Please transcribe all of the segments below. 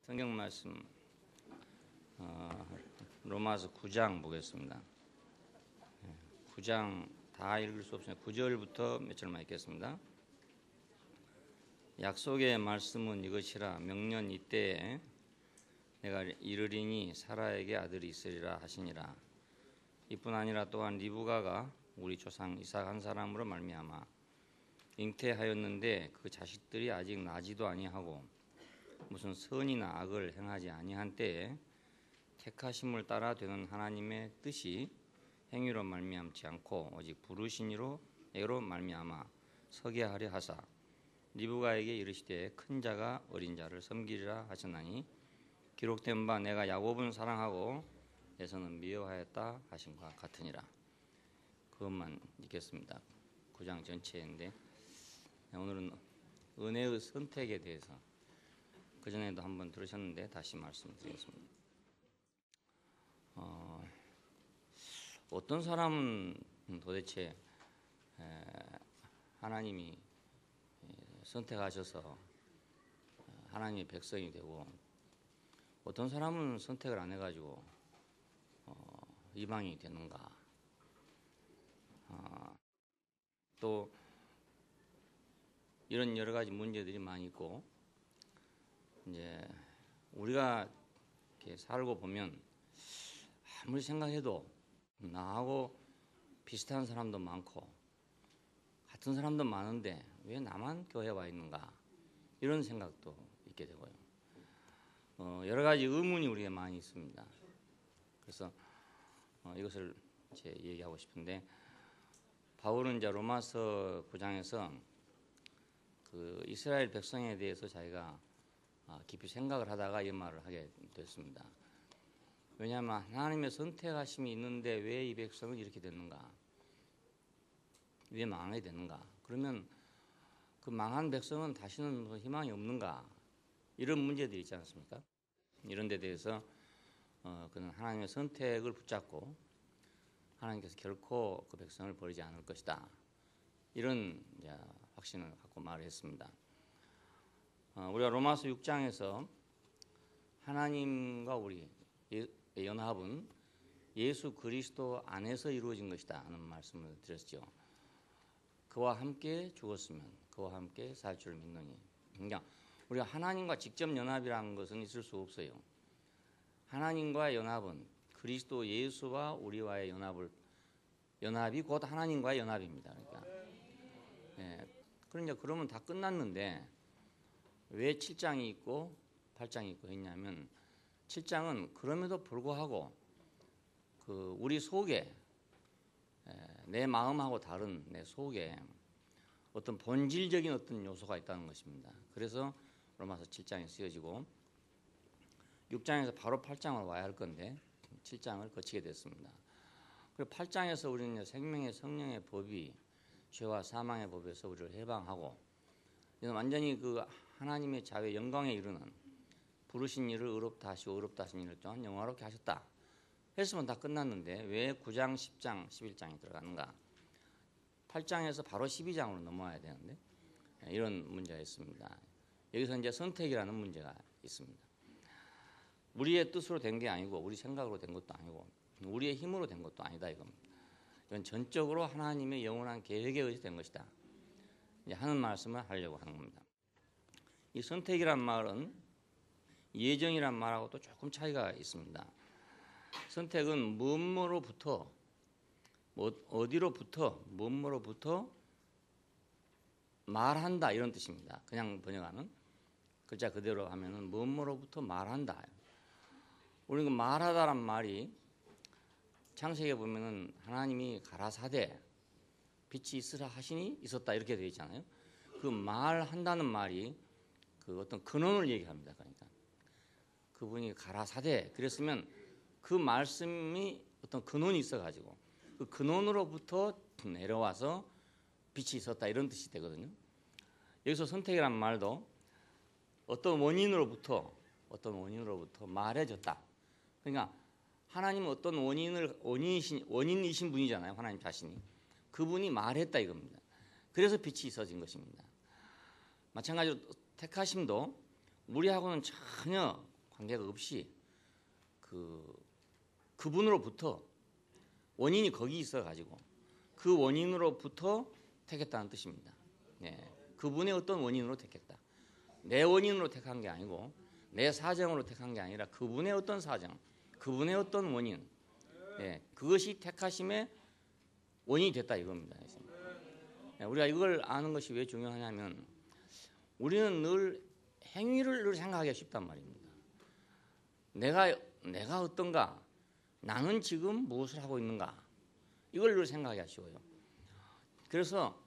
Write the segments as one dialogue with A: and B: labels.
A: 성경 말씀 로마서 9장 보겠습니다. 9장 다 읽을 수 없으니 9절부터 몇 절만 읽겠습니다. 약속의 말씀은 이것이라 명년 이때에 내가 이르리니 사라에게 아들이 있으리라 하시니라. 이뿐 아니라 또한 리브가가 우리 조상 이삭 한 사람으로 말미암아 잉태하였는데 그 자식들이 아직 나지도 아니하고 무슨 선이나 악을 행하지 아니한 때에 택하심을 따라 되는 하나님의 뜻이 행위로 말미암지 않고 오직 부르신 이로 말미암아 서게 하려 하사 리브가에게 이르시되 큰 자가 어린 자를 섬기리라 하셨나니 기록된 바 내가 야곱은 사랑하고 에서는 미워하였다 하신 것 같으니라. 그것만 읽겠습니다. 9장 전체인데 오늘은 은혜의 선택에 대해서 그전에도 한번 들으셨는데 다시 말씀드리겠습니다. 어떤 사람은 도대체 하나님이 선택하셔서 하나님의 백성이 되고 어떤 사람은 선택을 안 해가지고 이방인이 되는가? 또 이런 여러 가지 문제들이 많이 있고 이제 우리가 이렇게 살고 보면 아무리 생각해도 나하고 비슷한 사람도 많고 같은 사람도 많은데 왜 나만 교회에 와 있는가 이런 생각도 있게 되고요. 여러 가지 의문이 우리가 많이 있습니다. 그래서 이것을 이제 얘기하고 싶은데 바울은 이제 로마서 9장에서 그 이스라엘 백성에 대해서 자기가 깊이 생각을 하다가 이 말을 하게 됐습니다. 왜냐하면 하나님의 선택하심이 있는데 왜 이 백성은 이렇게 됐는가? 왜 망하게 됐는가? 그러면 그 망한 백성은 다시는 희망이 없는가? 이런 문제들이 있지 않습니까? 이런 데 대해서 그는 하나님의 선택을 붙잡고 하나님께서 결코 그 백성을 버리지 않을 것이다. 이런 이제 확신을 갖고 말을 했습니다. 우리가 로마서 6장에서 하나님과 우리 연합은 예수 그리스도 안에서 이루어진 것이다 하는 말씀을 드렸죠. 그와 함께 죽었으면 그와 함께 살 줄 믿느니. 그러니까 우리가 하나님과 직접 연합이라는 것은 있을 수 없어요. 하나님과의 연합은 그리스도 예수와 우리와의 연합이 곧 하나님과의 연합입니다. 그러니까 그러면 다 끝났는데 왜 7장이 있고 8장이 있고 했냐면 7장은 그럼에도 불구하고 그 우리 속에 내 마음하고 다른 내 속에 어떤 본질적인 어떤 요소가 있다는 것입니다. 그래서 로마서 7장이 쓰여지고 6장에서 바로 8장으로 와야 할 건데 7장을 거치게 됐습니다. 그리고 8장에서 우리는 생명의 성령의 법이 죄와 사망의 법에서 우리를 해방하고 완전히 그 하나님의 자유의 영광에 이르는 부르신 이를 의롭다 하시고 의롭다 하신 이를 또한 영화롭게 하셨다 했으면 다 끝났는데 왜 9장, 10장, 11장이 들어가는가? 8장에서 바로 12장으로 넘어와야 되는데 이런 문제가 있습니다. 여기서 이제 선택이라는 문제가 있습니다. 우리의 뜻으로 된 게 아니고 우리 생각으로 된 것도 아니고 우리의 힘으로 된 것도 아니다 이겁니다. 이건 전적으로 하나님의 영원한 계획에 의해서 된 것이다 이제 하는 말씀을 하려고 하는 겁니다. 이 선택이란 말은 예정이란 말하고 또 조금 차이가 있습니다. 선택은 무엇으로부터 어디로부터 무엇으로부터 말한다 이런 뜻입니다. 그냥 번역하면 글자 그대로 하면은 무엇으로부터 말한다. 우리는 그 말하다란 말이 창세기에 보면은 하나님이 가라사대 빛이 있으라 하시니 있었다 이렇게 되어 있잖아요. 그 말한다는 말이 그 어떤 근원을 얘기합니다. 그러니까 그분이 가라사대 그랬으면 그 말씀이 어떤 근원이 있어가지고 그 근원으로부터 내려와서 빛이 있었다 이런 뜻이 되거든요. 여기서 선택이란 말도 어떤 원인으로부터 말해졌다. 그러니까 하나님은 어떤 원인이신 분이잖아요. 하나님 자신이 그분이 말했다 이겁니다. 그래서 빛이 있어진 것입니다. 마찬가지로 택하심도 우리하고는 전혀 관계가 없이 그분으로부터 원인이 거기 있어가지고 그 원인으로부터 택했다는 뜻입니다. 예, 그분의 어떤 원인으로 택했다. 내 원인으로 택한 게 아니고 내 사정으로 택한 게 아니라 그분의 어떤 사정, 그분의 어떤 원인, 예, 그것이 택하심의 원인이 됐다 이겁니다. 예, 우리가 이걸 아는 것이 왜 중요하냐면 우리는 늘 행위를 늘 생각하기가 쉽단 말입니다. 내가 어떤가, 나는 지금 무엇을 하고 있는가, 이걸 늘 생각하기가 쉬워요. 그래서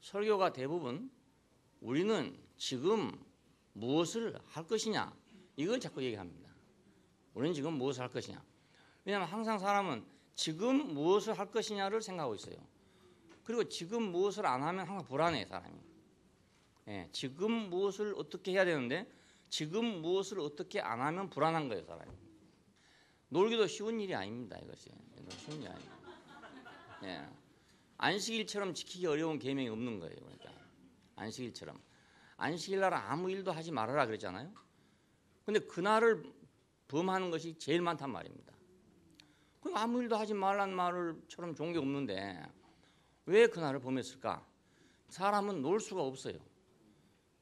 A: 설교가 대부분 우리는 지금 무엇을 할 것이냐, 이걸 자꾸 얘기합니다. 우리는 지금 무엇을 할 것이냐. 왜냐하면 항상 사람은 지금 무엇을 할 것이냐를 생각하고 있어요. 그리고 지금 무엇을 안 하면 항상 불안해 사람이. 예, 지금 무엇을 어떻게 해야 되는데 지금 무엇을 어떻게 안 하면 불안한 거예요 사람이. 놀기도 쉬운 일이 아닙니다. 이것이 쉬운 일이 아닙니다. 예, 안식일처럼 지키기 어려운 계명이 없는 거예요. 그러니까 안식일처럼 안식일 날 아무 일도 하지 말아라 그랬잖아요. 근데 그날을 범하는 것이 제일 많단 말입니다. 그럼 아무 일도 하지 말란 말을처럼 좋은 게 없는데 왜 그날을 범했을까? 사람은 놀 수가 없어요.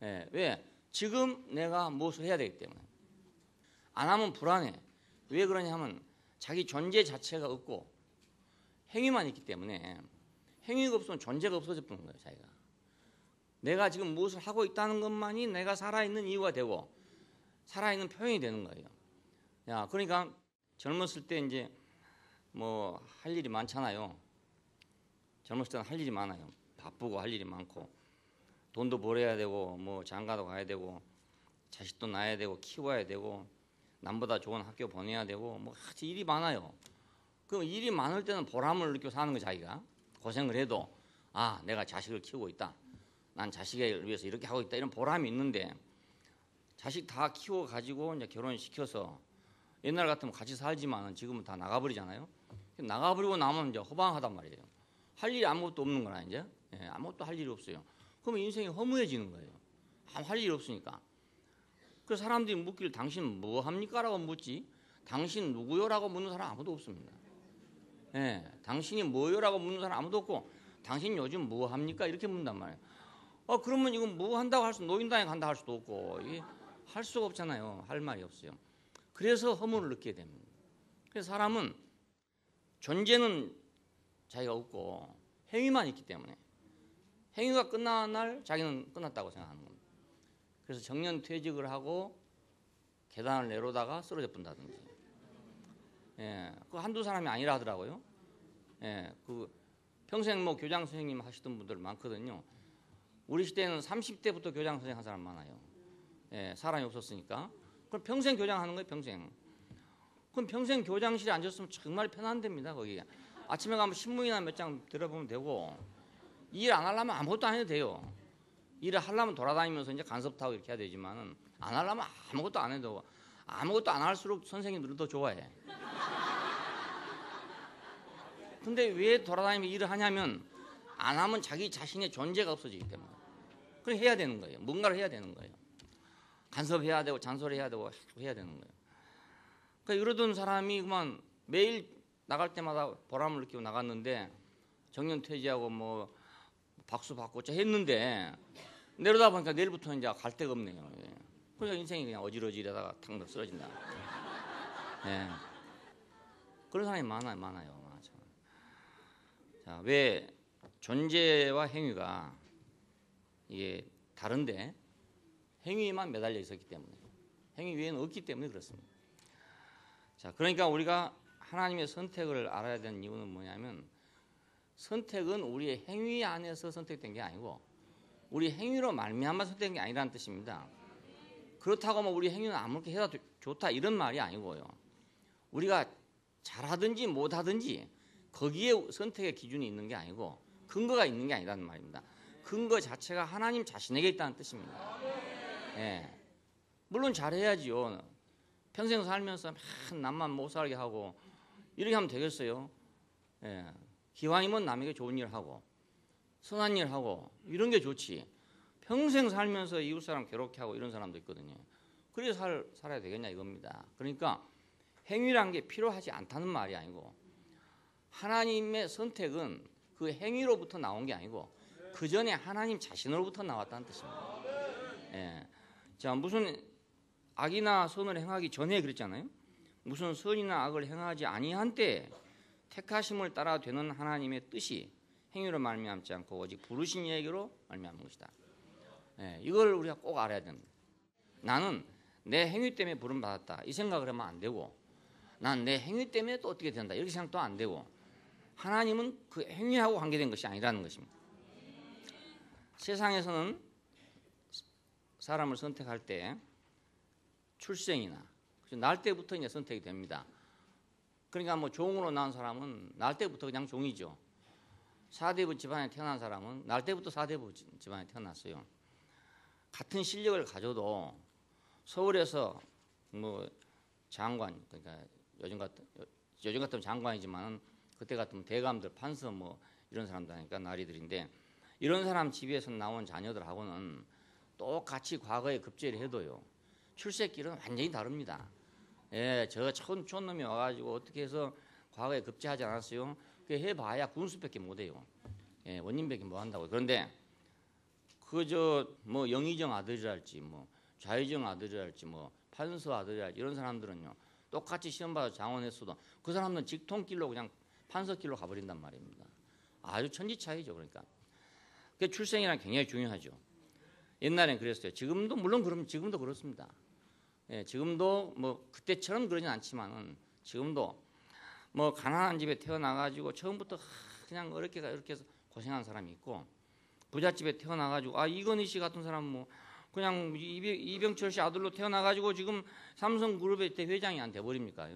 A: 예, 왜? 지금 내가 무엇을 해야 되기 때문에. 안 하면 불안해. 왜 그러냐면 자기 존재 자체가 없고 행위만 있기 때문에. 행위가 없으면 존재가 없어져 버리는 거예요. 자기가. 내가 지금 무엇을 하고 있다는 것만이 내가 살아있는 이유가 되고 살아있는 표현이 되는 거예요. 야, 그러니까 젊었을 때 이제 뭐 할 일이 많잖아요. 젊었을 때는 할 일이 많아요. 바쁘고 할 일이 많고 돈도 벌어야 되고 뭐 장가도 가야 되고 자식도 낳아야 되고 키워야 되고 남보다 좋은 학교 보내야 되고 뭐 일이 많아요. 그럼 일이 많을 때는 보람을 느끼고 사는 거 자기가 고생을 해도 아 내가 자식을 키우고 있다. 난 자식을 위해서 이렇게 하고 있다. 이런 보람이 있는데 자식 다 키워 가지고 이제 결혼시켜서 옛날 같으면 같이 살지만 지금은 다 나가버리잖아요. 나가버리고 나면 이제 허방하단 말이에요. 할 일이 아무것도 없는 거나 이제 예, 아무것도 할 일이 없어요. 그러면 인생이 허무해지는 거예요. 아무 할 일이 없으니까. 그래서 사람들이 묻기를 당신 뭐 합니까? 라고 묻지 당신 누구요? 라고 묻는 사람 아무도 없습니다. 예, 당신이 뭐요? 라고 묻는 사람 아무도 없고 당신 요즘 뭐 합니까? 이렇게 묻는단 말이에요. 그러면 이건 뭐 한다고 할 수 노인단에 간다 할 수도 없고 이게 할 수가 없잖아요. 할 말이 없어요. 그래서 허무를 느끼게 됩니다. 그래서 사람은 존재는 자기가 없고 행위만 있기 때문에 행위가 끝난 날 자기는 끝났다고 생각하는 겁니다. 그래서 정년퇴직을 하고 계단을 내려다가 쓰러져 본다든지 예, 그 한두 사람이 아니라 하더라고요. 예, 그 평생 뭐 교장 선생님 하시던 분들 많거든요. 우리 시대에는 30대부터 교장 선생님 한 사람 많아요. 예, 사람이 없었으니까. 그럼 평생 교장하는 거예요, 평생. 그럼 평생 교장실에 앉았으면 정말 편한답니다, 거기. 아침에 가면 신문이나 몇 장 들어보면 되고 일 안 하려면 아무것도 안 해도 돼요. 일을 하려면 돌아다니면서 이제 간섭 타고 이렇게 해야 되지만은 안 하려면 아무것도 안 해도 아무것도 안 할수록 선생님들은 더 좋아해. 근데 왜 돌아다니면서 일을 하냐면 안 하면 자기 자신의 존재가 없어지기 때문에. 그래 해야 되는 거예요. 뭔가를 해야 되는 거예요. 간섭해야 되고 잔소리해야 되고 해야 되는 거예요. 그러니까 이러던 사람이 그만 매일 나갈 때마다 보람을 느끼고 나갔는데 정년퇴직하고 뭐 박수 받고 했는데 내려다 보니까 내일부터 이제 갈 데가 없네요. 예. 그러니까 인생이 그냥 어지러지려다가 탕 쓰러진다. 예. 그런 사람이 많아요. 자, 왜 존재와 행위가 이게 다른데 행위에만 매달려 있었기 때문에 행위 외에는 없기 때문에 그렇습니다. 자, 그러니까 우리가 하나님의 선택을 알아야 되는 이유는 뭐냐면 선택은 우리의 행위 안에서 선택된 게 아니고 우리 행위로 말미암아 선택된 게 아니라는 뜻입니다. 그렇다고 뭐 우리 행위는 아무렇게 해도 좋다 이런 말이 아니고요. 우리가 잘하든지 못하든지 거기에 선택의 기준이 있는 게 아니고 근거가 있는 게 아니라는 말입니다. 근거 자체가 하나님 자신에게 있다는 뜻입니다. 예. 물론 잘해야지요. 평생 살면서 남만 못 살게 하고 이렇게 하면 되겠어요. 예. 기왕이면 남에게 좋은 일 하고 선한 일 하고 이런 게 좋지. 평생 살면서 이웃 사람 괴롭게 하고 이런 사람도 있거든요. 그래서 살아야 되겠냐 이겁니다. 그러니까 행위란 게 필요하지 않다는 말이 아니고 하나님의 선택은 그 행위로부터 나온 게 아니고 그 전에 하나님 자신으로부터 나왔다는 뜻입니다. 예. 자, 무슨 악이나 선을 행하기 전에 그랬잖아요. 무슨 선이나 악을 행하지 아니한 때 택하심을 따라 되는 하나님의 뜻이 행위로 말미암지 않고 오직 부르신 이에게로 말미암은 것이다. 예, 이걸 우리가 꼭 알아야 됩니다. 나는 내 행위 때문에 부름 받았다 이 생각을 하면 안 되고, 난 내 행위 때문에 또 어떻게 된다 이렇게 생각도 안 되고, 하나님은 그 행위하고 관계된 것이 아니라는 것입니다. 세상에서는 사람을 선택할 때 출생이나 날 때부터 이제 선택이 됩니다. 그러니까 뭐 종으로 낳은 사람은 날 때부터 그냥 종이죠. 사대부 집안에 태어난 사람은 날 때부터 사대부 집안에 태어났어요. 같은 실력을 가져도 서울에서 뭐 장관, 그러니까 요즘 같으면 장관이지만 그때 같으면 대감들, 판서 뭐 이런 사람들 하니까 나리들인데, 이런 사람 집에서 나온 자녀들하고는 똑같이 과거에 급제를 해도요 출세길은 완전히 다릅니다. 예, 저 촌놈이 와가지고 어떻게 해서 과거에 급제하지 않았어요? 그 해봐야 군수밖에 못해요. 예, 원님밖에 못 한다고. 그런데 그저 뭐 영의정 아들이랄지 뭐 좌의정 아들이랄지 뭐 판서 아들이랄지 이런 사람들은요 똑같이 시험 봐서 장원했어도 그 사람들은 직통길로 그냥 판서길로 가버린단 말입니다. 아주 천지차이죠. 그러니까 그 출생이란 굉장히 중요하죠. 옛날엔 그랬어요. 지금도 물론 그럼 지금도 그렇습니다. 예, 지금도 뭐 그때처럼 그러진 않지만은 지금도 뭐 가난한 집에 태어나가지고 처음부터 그냥 어렵게 이렇게 해서 고생한 사람이 있고, 부잣집에 태어나가지고 이건희 씨 같은 사람 뭐 그냥 이병철 씨 아들로 태어나가지고 지금 삼성그룹의 대회장이 안 돼버립니까?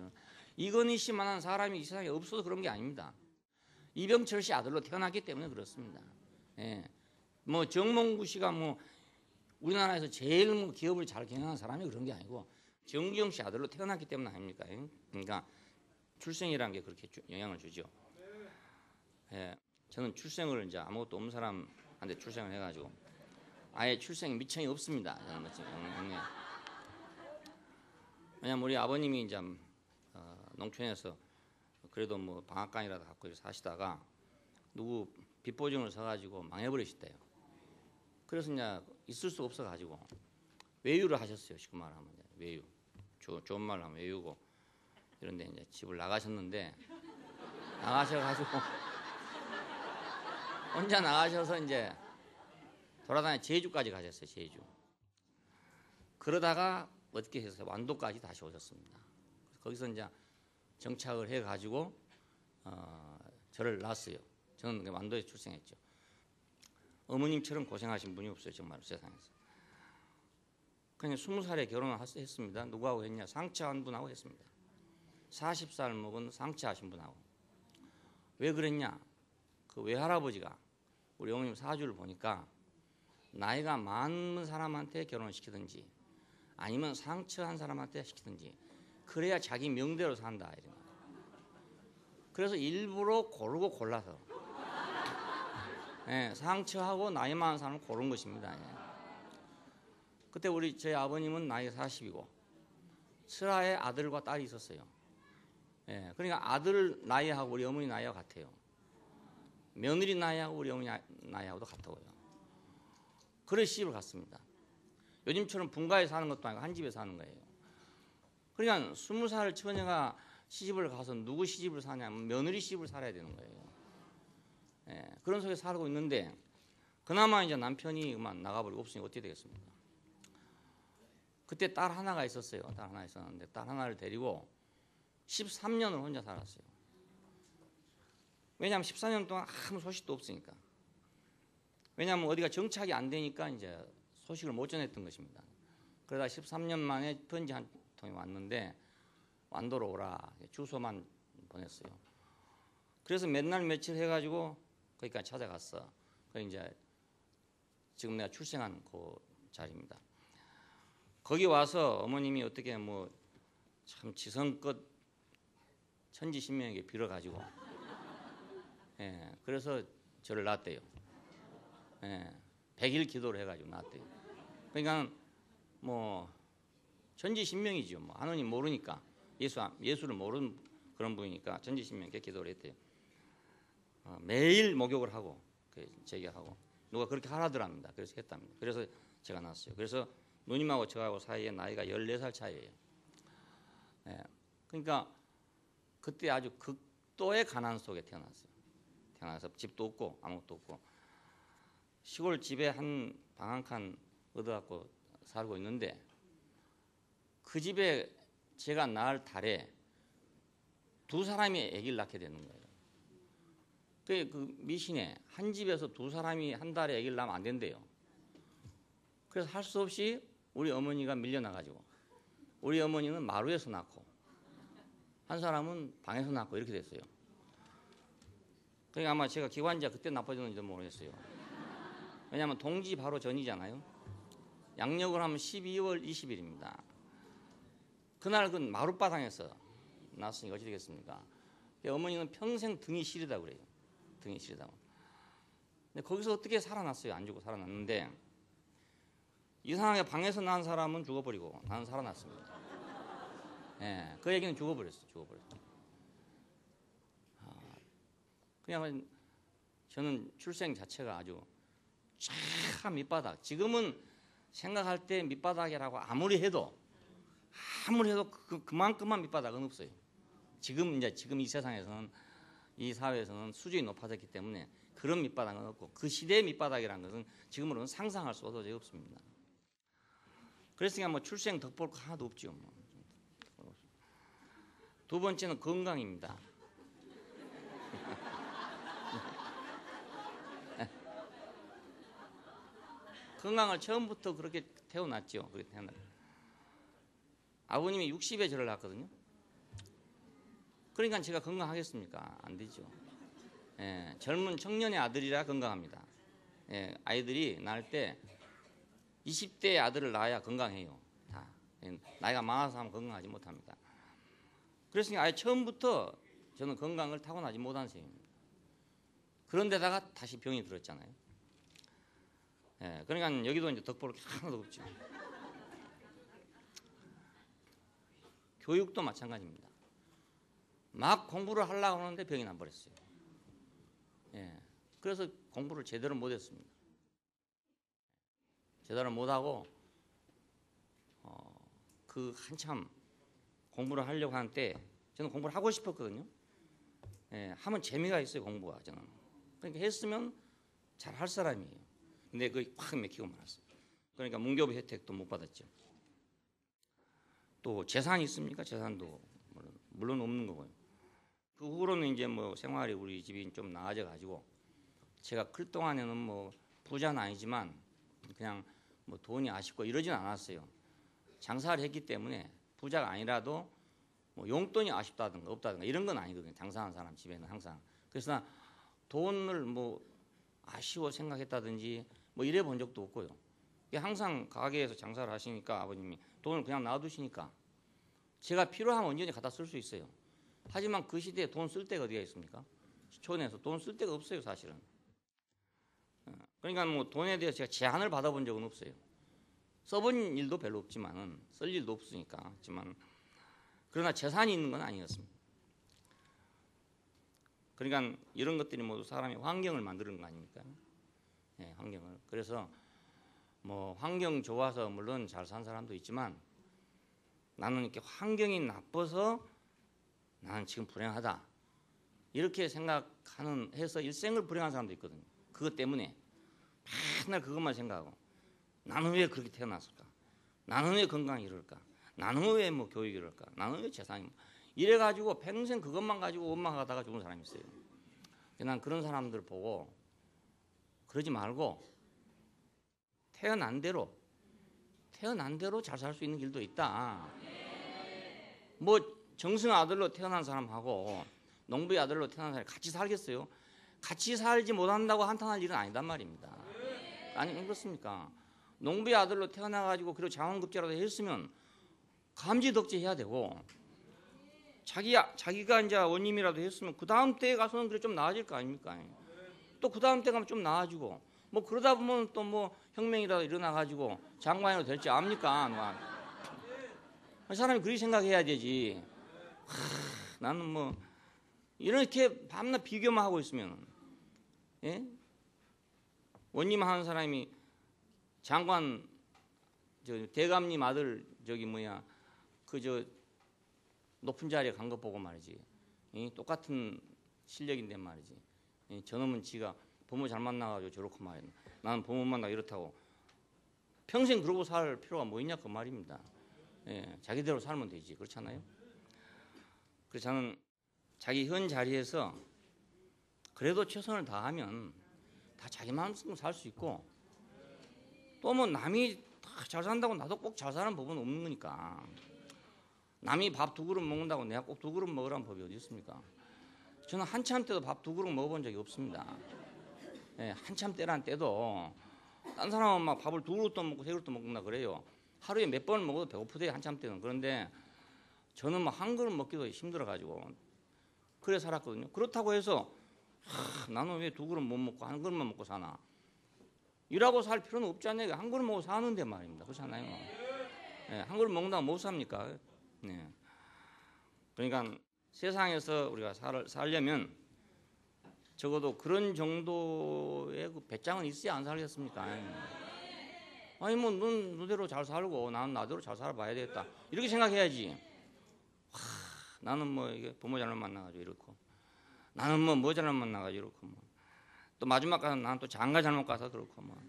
A: 이건희 씨만한 사람이 이 세상에 없어서 그런 게 아닙니다. 이병철 씨 아들로 태어났기 때문에 그렇습니다. 예, 뭐 정몽구 씨가 뭐 우리나라에서 제일 뭐 기업을 잘 경영한 사람이 그런 게 아니고 정기영 씨 아들로 태어났기 때문 아닙니까? 그러니까 출생이라는 게 그렇게 영향을 주죠. 예, 저는 출생을 이제 아무것도 없는 사람한테 출생을 해가지고 아예 출생에 미천이 없습니다. 저는 왜냐면 우리 아버님이 이제 농촌에서 그래도 뭐 방앗간이라도 갖고 사시다가 누구 빚보증을 서가지고 망해버리셨대요. 그래서 이제 있을 수 없어가지고 외유를 하셨어요. 쉽게 말하면 외유, 좋은 말로 하면 외유고, 이런데 이제 집을 나가셨는데 나가셔가지고 혼자 나가셔서 이제 돌아다니 제주까지 가셨어요. 제주. 그러다가 어떻게 해서 완도까지 다시 오셨습니다. 거기서 이제 정착을 해가지고 저를 낳았어요. 저는 완도에 출생했죠. 어머님처럼 고생하신 분이 없어요. 정말 세상에서. 그냥 20살에 결혼을 했습니다. 누구하고 했냐? 상처한 분하고 했습니다. 40살 먹은 상처하신 분하고. 왜 그랬냐? 그 외할아버지가 우리 어머님 사주를 보니까 나이가 많은 사람한테 결혼을 시키든지 아니면 상처한 사람한테 시키든지 그래야 자기 명대로 산다. 이런 거. 그래서 일부러 고르고 골라서 예, 상처하고 나이 많은 사람을 고른 것입니다. 예. 그때 저희 아버님은 나이가 40이고 슬하에 아들과 딸이 있었어요. 예, 그러니까 아들 나이하고 우리 어머니 나이하고 같아요. 며느리 나이하고 우리 어머니 나이하고도 같다고요. 그래 시집을 갔습니다. 요즘처럼 분가에 사는 것도 아니고 한 집에 사는 거예요. 그러니까 20살 처녀가 시집을 가서 누구 시집을 사냐면 며느리 시집을 살아야 되는 거예요. 예, 그런 속에 살고 있는데 그나마 이제 남편이 그만 나가버리고 없으니 어떻게 되겠습니까? 그때 딸 하나가 있었어요. 딸 하나 있었는데 딸 하나를 데리고 13년을 혼자 살았어요. 왜냐하면 14년 동안 아무 소식도 없으니까. 왜냐하면 어디가 정착이 안 되니까 이제 소식을 못 전했던 것입니다. 그러다 13년 만에 편지 한 통이 왔는데 완도로 오라 주소만 보냈어요. 그래서 몇 날 며칠 해가지고 거기까지 찾아갔어. 그 이제 지금 내가 출생한 그 자리입니다. 거기 와서 어머님이 어떻게 뭐 참 지성껏 천지신명에게 빌어가지고 예, 그래서 저를 낳았대요. 예, 100일 기도를 해가지고 낳았대요. 그러니까 뭐 전지신명이죠. 뭐 하느님 모르니까 예수를 모르는 그런 분이니까 전지신명께 기도를 했대요. 매일 목욕을 하고 제기하고 누가 그렇게 하라더랍니다. 그래서 했답니다. 그래서 제가 낳았어요. 그래서 누님하고 저하고 사이에 나이가 14살 차이예요. 예, 그러니까 그때 아주 극도의 가난 속에 태어났어요. 태어나서 집도 없고 아무것도 없고 시골 집에 한 방 한 칸 얻어갖고 살고 있는데 그 집에 제가 낳을 달에 2사람이 아기를 낳게 되는 거예요. 그 미신에 한 집에서 2사람이 한 달에 아기를 낳으면 안 된대요. 그래서 할 수 없이 우리 어머니가 밀려나가지고 우리 어머니는 마루에서 낳고 한 사람은 방에서 낳고 이렇게 됐어요. 그러니까 아마 제가 기관지가 그때 나빠졌는지도 모르겠어요. 왜냐하면 동지 바로 전이잖아요. 양력을 하면 12월 20일입니다. 그날 그 마룻바닥에서 낳았으니 어찌 되겠습니까? 어머니는 평생 등이 시리다고 그래요. 등이 시리다고. 근데 거기서 어떻게 살아났어요? 안 죽고 살아났는데 이상하게 방에서 낳은 사람은 죽어버리고 나는 살아났습니다. 예, 그 얘기는 죽어버렸어요. 그냥 저는 출생 자체가 아주 참 밑바닥. 지금은 생각할 때 밑바닥이라고 아무리 해도 그만큼만 밑바닥은 없어요. 지금 이 세상에서는 이 사회에서는 수준이 높아졌기 때문에 그런 밑바닥은 없고 그 시대의 밑바닥이라는 것은 지금으로는 상상할 수 도저히 없습니다. 그랬으니까 뭐 출생 덕볼 거 하나도 없죠. 뭐. 두 번째는 건강입니다. 건강을 처음부터 그렇게 태어났죠. 그렇게 태어났죠. 아버님이 60에 저를 낳았거든요. 그러니까 제가 건강하겠습니까? 안 되죠. 예, 젊은 청년의 아들이라 건강합니다. 예, 아이들이 낳을 때 20대 아들을 낳아야 건강해요. 다. 나이가 많아서 하면 건강하지 못합니다. 그랬으니까 아예 처음부터 저는 건강을 타고나지 못한 셈입니다. 그런데다가 다시 병이 들었잖아요. 예, 그러니까 여기도 이제 덕볼 게 하나도 없죠. 교육도 마찬가지입니다. 막 공부를 하려고 하는데 병이 나버렸어요. 예, 그래서 공부를 제대로 못했습니다. 제대로 못하고 그 한참 공부를 하려고 하는 때 저는 공부를 하고 싶었거든요. 예, 하면 재미가 있어요. 공부가 저는. 그러니까 했으면 잘 할 사람이에요. 근데 그게 확 맥히고 말았어요. 그러니까 문교부 혜택도 못 받았죠. 또 재산이 있습니까? 재산도 물론 없는 거고요. 그 후로는 이제 뭐 생활이 우리 집이 좀 나아져 가지고 제가 클 동안에는 뭐 부자는 아니지만 그냥 뭐 돈이 아쉽고 이러진 않았어요. 장사를 했기 때문에 부자가 아니라도 뭐 용돈이 아쉽다든가 없다든가 이런 건 아니거든요. 장사하는 사람 집에는 항상. 그래서 돈을 뭐 아쉬워 생각했다든지 뭐 이래 본 적도 없고요. 항상 가게에서 장사를 하시니까 아버님이 돈을 그냥 놔두시니까 제가 필요하면 언제든지 갖다 쓸 수 있어요. 하지만 그 시대에 돈 쓸 데가 어디가 있습니까? 시촌에서 돈 쓸 데가 없어요, 사실은. 그러니까 뭐 돈에 대해서 제가 제한을 받아본 적은 없어요. 써본 일도 별로 없지만은 쓸 일도 없으니까. 하지만 그러나 재산이 있는 건 아니었습니다. 그러니까 이런 것들이 모두 사람의 환경을 만드는 거 아닙니까? 네, 환경을. 그래서 뭐 환경 좋아서 물론 잘 산 사람도 있지만 나는 이렇게 환경이 나빠서 나는 지금 불행하다 이렇게 생각하는 해서 일생을 불행한 사람도 있거든요. 그것 때문에 맨날 그것만 생각하고 나는 왜 그렇게 태어났을까? 나는 왜 건강이 이럴까? 나는 왜 뭐 교육이 이럴까? 나는 왜 재산이 이래가지고 평생 그것만 가지고 원망하다가 죽은 사람이 있어요. 난 그런 사람들 보고 그러지 말고 태어난 대로 잘 살 수 있는 길도 있다. 뭐 정승 아들로 태어난 사람하고 농부의 아들로 태어난 사람이 같이 살겠어요? 같이 살지 못한다고 한탄할 일은 아니단 말입니다. 아니 그렇습니까? 농부의 아들로 태어나가지고 그리고 장원급제라도 했으면 감지덕지 해야 되고 자기가 이제 원님이라도 했으면 그 다음 때에 가서는 그래 좀 나아질 거 아닙니까? 또 그 다음 때 가면 좀 나아지고 뭐 그러다 보면 또 뭐 혁명이라도 일어나가지고 장관이라도 될지 압니까? 사람이 그렇게 생각해야 되지. 나는 뭐 이렇게 밤낮 비교만 하고 있으면, 예? 원님 하는 사람이 장관 대감님 아들 그 높은 자리에 간 것 보고 말이지. 똑같은 실력인데 말이지. 저놈은 지가 부모 잘 만나가지고 저렇고 말이야. 나는 부모 만나 이렇다고 평생 그러고 살 필요가 뭐 있냐 그 말입니다. 예, 자기대로 살면 되지. 그렇잖아요. 그래서 저는 자기 현 자리에서 그래도 최선을 다하면 다 자기 마음대로 살 수 있고, 또 뭐 남이 잘 산다고 나도 꼭 잘 사는 법은 없는 거니까. 남이 밥 2그릇 먹는다고 내가 꼭 2그릇 먹으라는 법이 어디 있습니까? 저는 한참 때도 밥 2그릇 먹어본 적이 없습니다. 예, 한참 때란 때도 딴 사람은 막 밥을 2그릇도 먹고 3그릇도 먹는다 그래요. 하루에 몇 번 먹어도 배고프대요, 한참 때는. 그런데 저는 막 한 그릇 먹기도 힘들어가지고 그래 살았거든요. 그렇다고 해서 나는 왜 2그릇 못 먹고 한 그릇만 먹고 사나? 일하고 살 필요는 없지 않냐? 한 그릇 먹고 사는데 말입니다. 그렇잖아요. 예, 한 그릇 먹는다고 못 삽니까? 네. 그러니까 세상에서 우리가 살려면 적어도 그런 정도의 그 배짱은 있어야 안 살겠습니까? 아니 뭐 넌 너대로 잘 살고 나는 나대로 잘 살아봐야 되겠다 이렇게 생각해야지. 나는 뭐 이게 부모 잘못 만나가지고 이렇고, 나는 뭐 잘못 만나가지고 이렇고, 뭐 또 마지막 가서 나는 또 장가 잘못 가서 그렇고, 뭐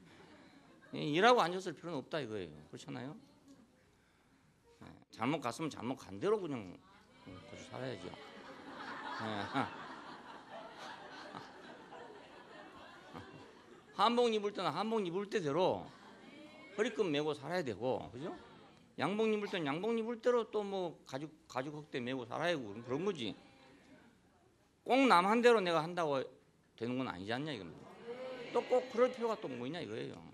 A: 일하고 앉았을 필요는 없다 이거예요. 그렇잖아요. 잘못 갔으면 잘못 간 대로 그냥 고쳐 살아야죠. 한복 입을 때는 한복 입을 때대로 허리끈 메고 살아야 되고, 그죠? 양복 입을 때는 양복 입을 대로 또 뭐 가죽 흑대 메고 살아야 되고 그런 거지. 꼭 남 한 대로 내가 한다고 되는 건 아니지 않냐 이겁니다. 또 꼭 그럴 필요가 또 뭐 있냐 이거예요.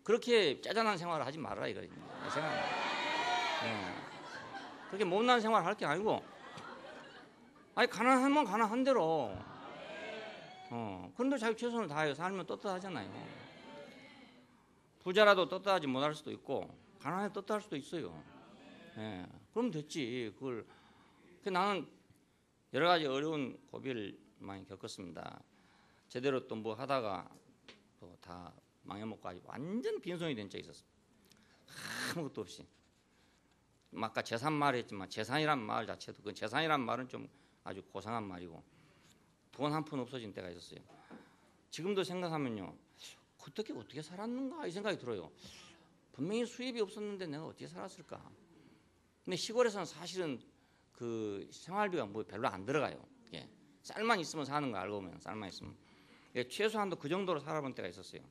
A: 그렇게 짜잔한 생활을 하지 말아라 이거예요. 그렇게 못난 생활을 할 게 아니고, 아니 가난하면 가난한 대로. 그런데 자기 최선을 다해서 살면 떳떳하잖아요. 부자라도 떳떳하지 못할 수도 있고 가난해 떳떳할 수도 있어요. 예, 그럼 됐지. 그걸 나는 여러 가지 어려운 고비를 많이 겪었습니다. 제대로 또 뭐 하다가 또 다 망해먹고 아주 완전 빈손이 된 적이 있었어요. 아무것도 없이. 아까 재산 말을 했지만 재산이란 말 자체도, 그 재산이란 말은 좀 아주 고상한 말이고 돈 한 푼 없어진 때가 있었어요. 지금도 생각하면요, 어떻게 살았는가 이 생각이 들어요. 분명히 수입이 없었는데 내가 어떻게 살았을까? 근데 시골에서는 사실은 그 생활비가 뭐 별로 안 들어가요. 예. 쌀만 있으면 사는 거 알고 보면 쌀만 있으면. 예, 최소한도 그 정도로 살아본 때가 있었어요.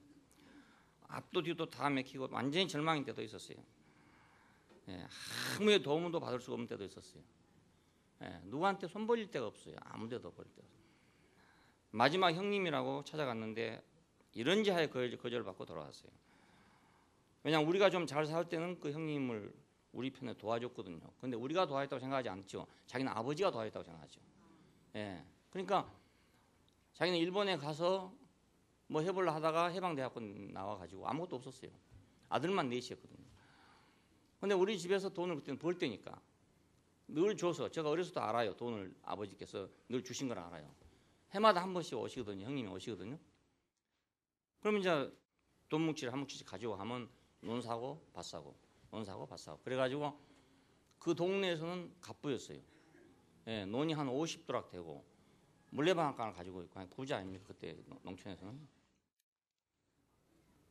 A: 앞도 뒤도 다 맥히고 완전히 절망인 때도 있었어요. 예, 아무의 도움도 받을 수가 없는 때도 있었어요. 예, 누구한테 손 벌릴 데가 없어요. 아무 데도 벌릴 데가 없어요. 마지막 형님이라고 찾아갔는데 이런지 하에 거절받고 돌아왔어요. 왜냐하면 우리가 좀 잘 살 때는 그 형님을 우리 편에 도와줬거든요. 근데 우리가 도와줬다고 생각하지 않죠. 자기는 아버지가 도와줬다고 생각하죠. 예, 그러니까 자기는 일본에 가서 뭐 해보려 하다가 해방대학원 나와가지고 아무것도 없었어요. 아들만 넷이었거든요. 근데 우리 집에서 돈을 그때는 벌 때니까 늘 줘서, 제가 어려서도 알아요. 돈을 아버지께서 늘 주신 걸 알아요. 해마다 한 번씩 오시거든요. 형님이 오시거든요. 그럼 이제 돈 뭉치를 한 뭉치씩 가지고 하면 논 사고 밭 사고, 논 사고 밭 사고. 그래가지고 그 동네에서는 갑부였어요. 예, 논이 한 50도락 되고 물레방앗간을 가지고 있고 부자 아닙니까 그때 농촌에서는.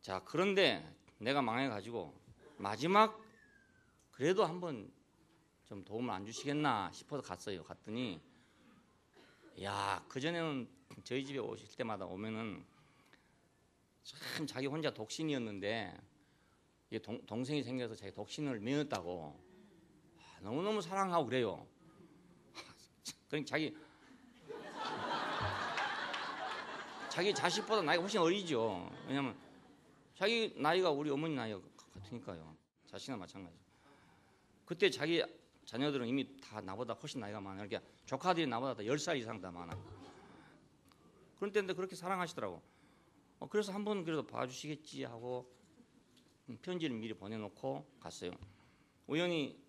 A: 자, 그런데 내가 망해가지고 마지막 그래도 한번 좀 도움을 안 주시겠나 싶어서 갔어요. 갔더니 야, 그전에는 저희 집에 오실 때마다 오면은 참 자기 혼자 독신이었는데 동생이 생겨서 자기 독신을 면했다고 너무너무 사랑하고 그래요. 그러니까 자기 자식보다 나이가 훨씬 어리죠. 왜냐면 자기 나이가 우리 어머니 나이가 같으니까요. 자식이나 마찬가지. 그때 자기 자녀들은 이미 다 나보다 훨씬 나이가 많아요. 그러니까 조카들이 나보다 다 10살 이상 다 많아요. 그런 때인데 그렇게 사랑하시더라고. 그래서 한번 그래도 봐주시겠지 하고 편지를 미리 보내놓고 갔어요. 우연히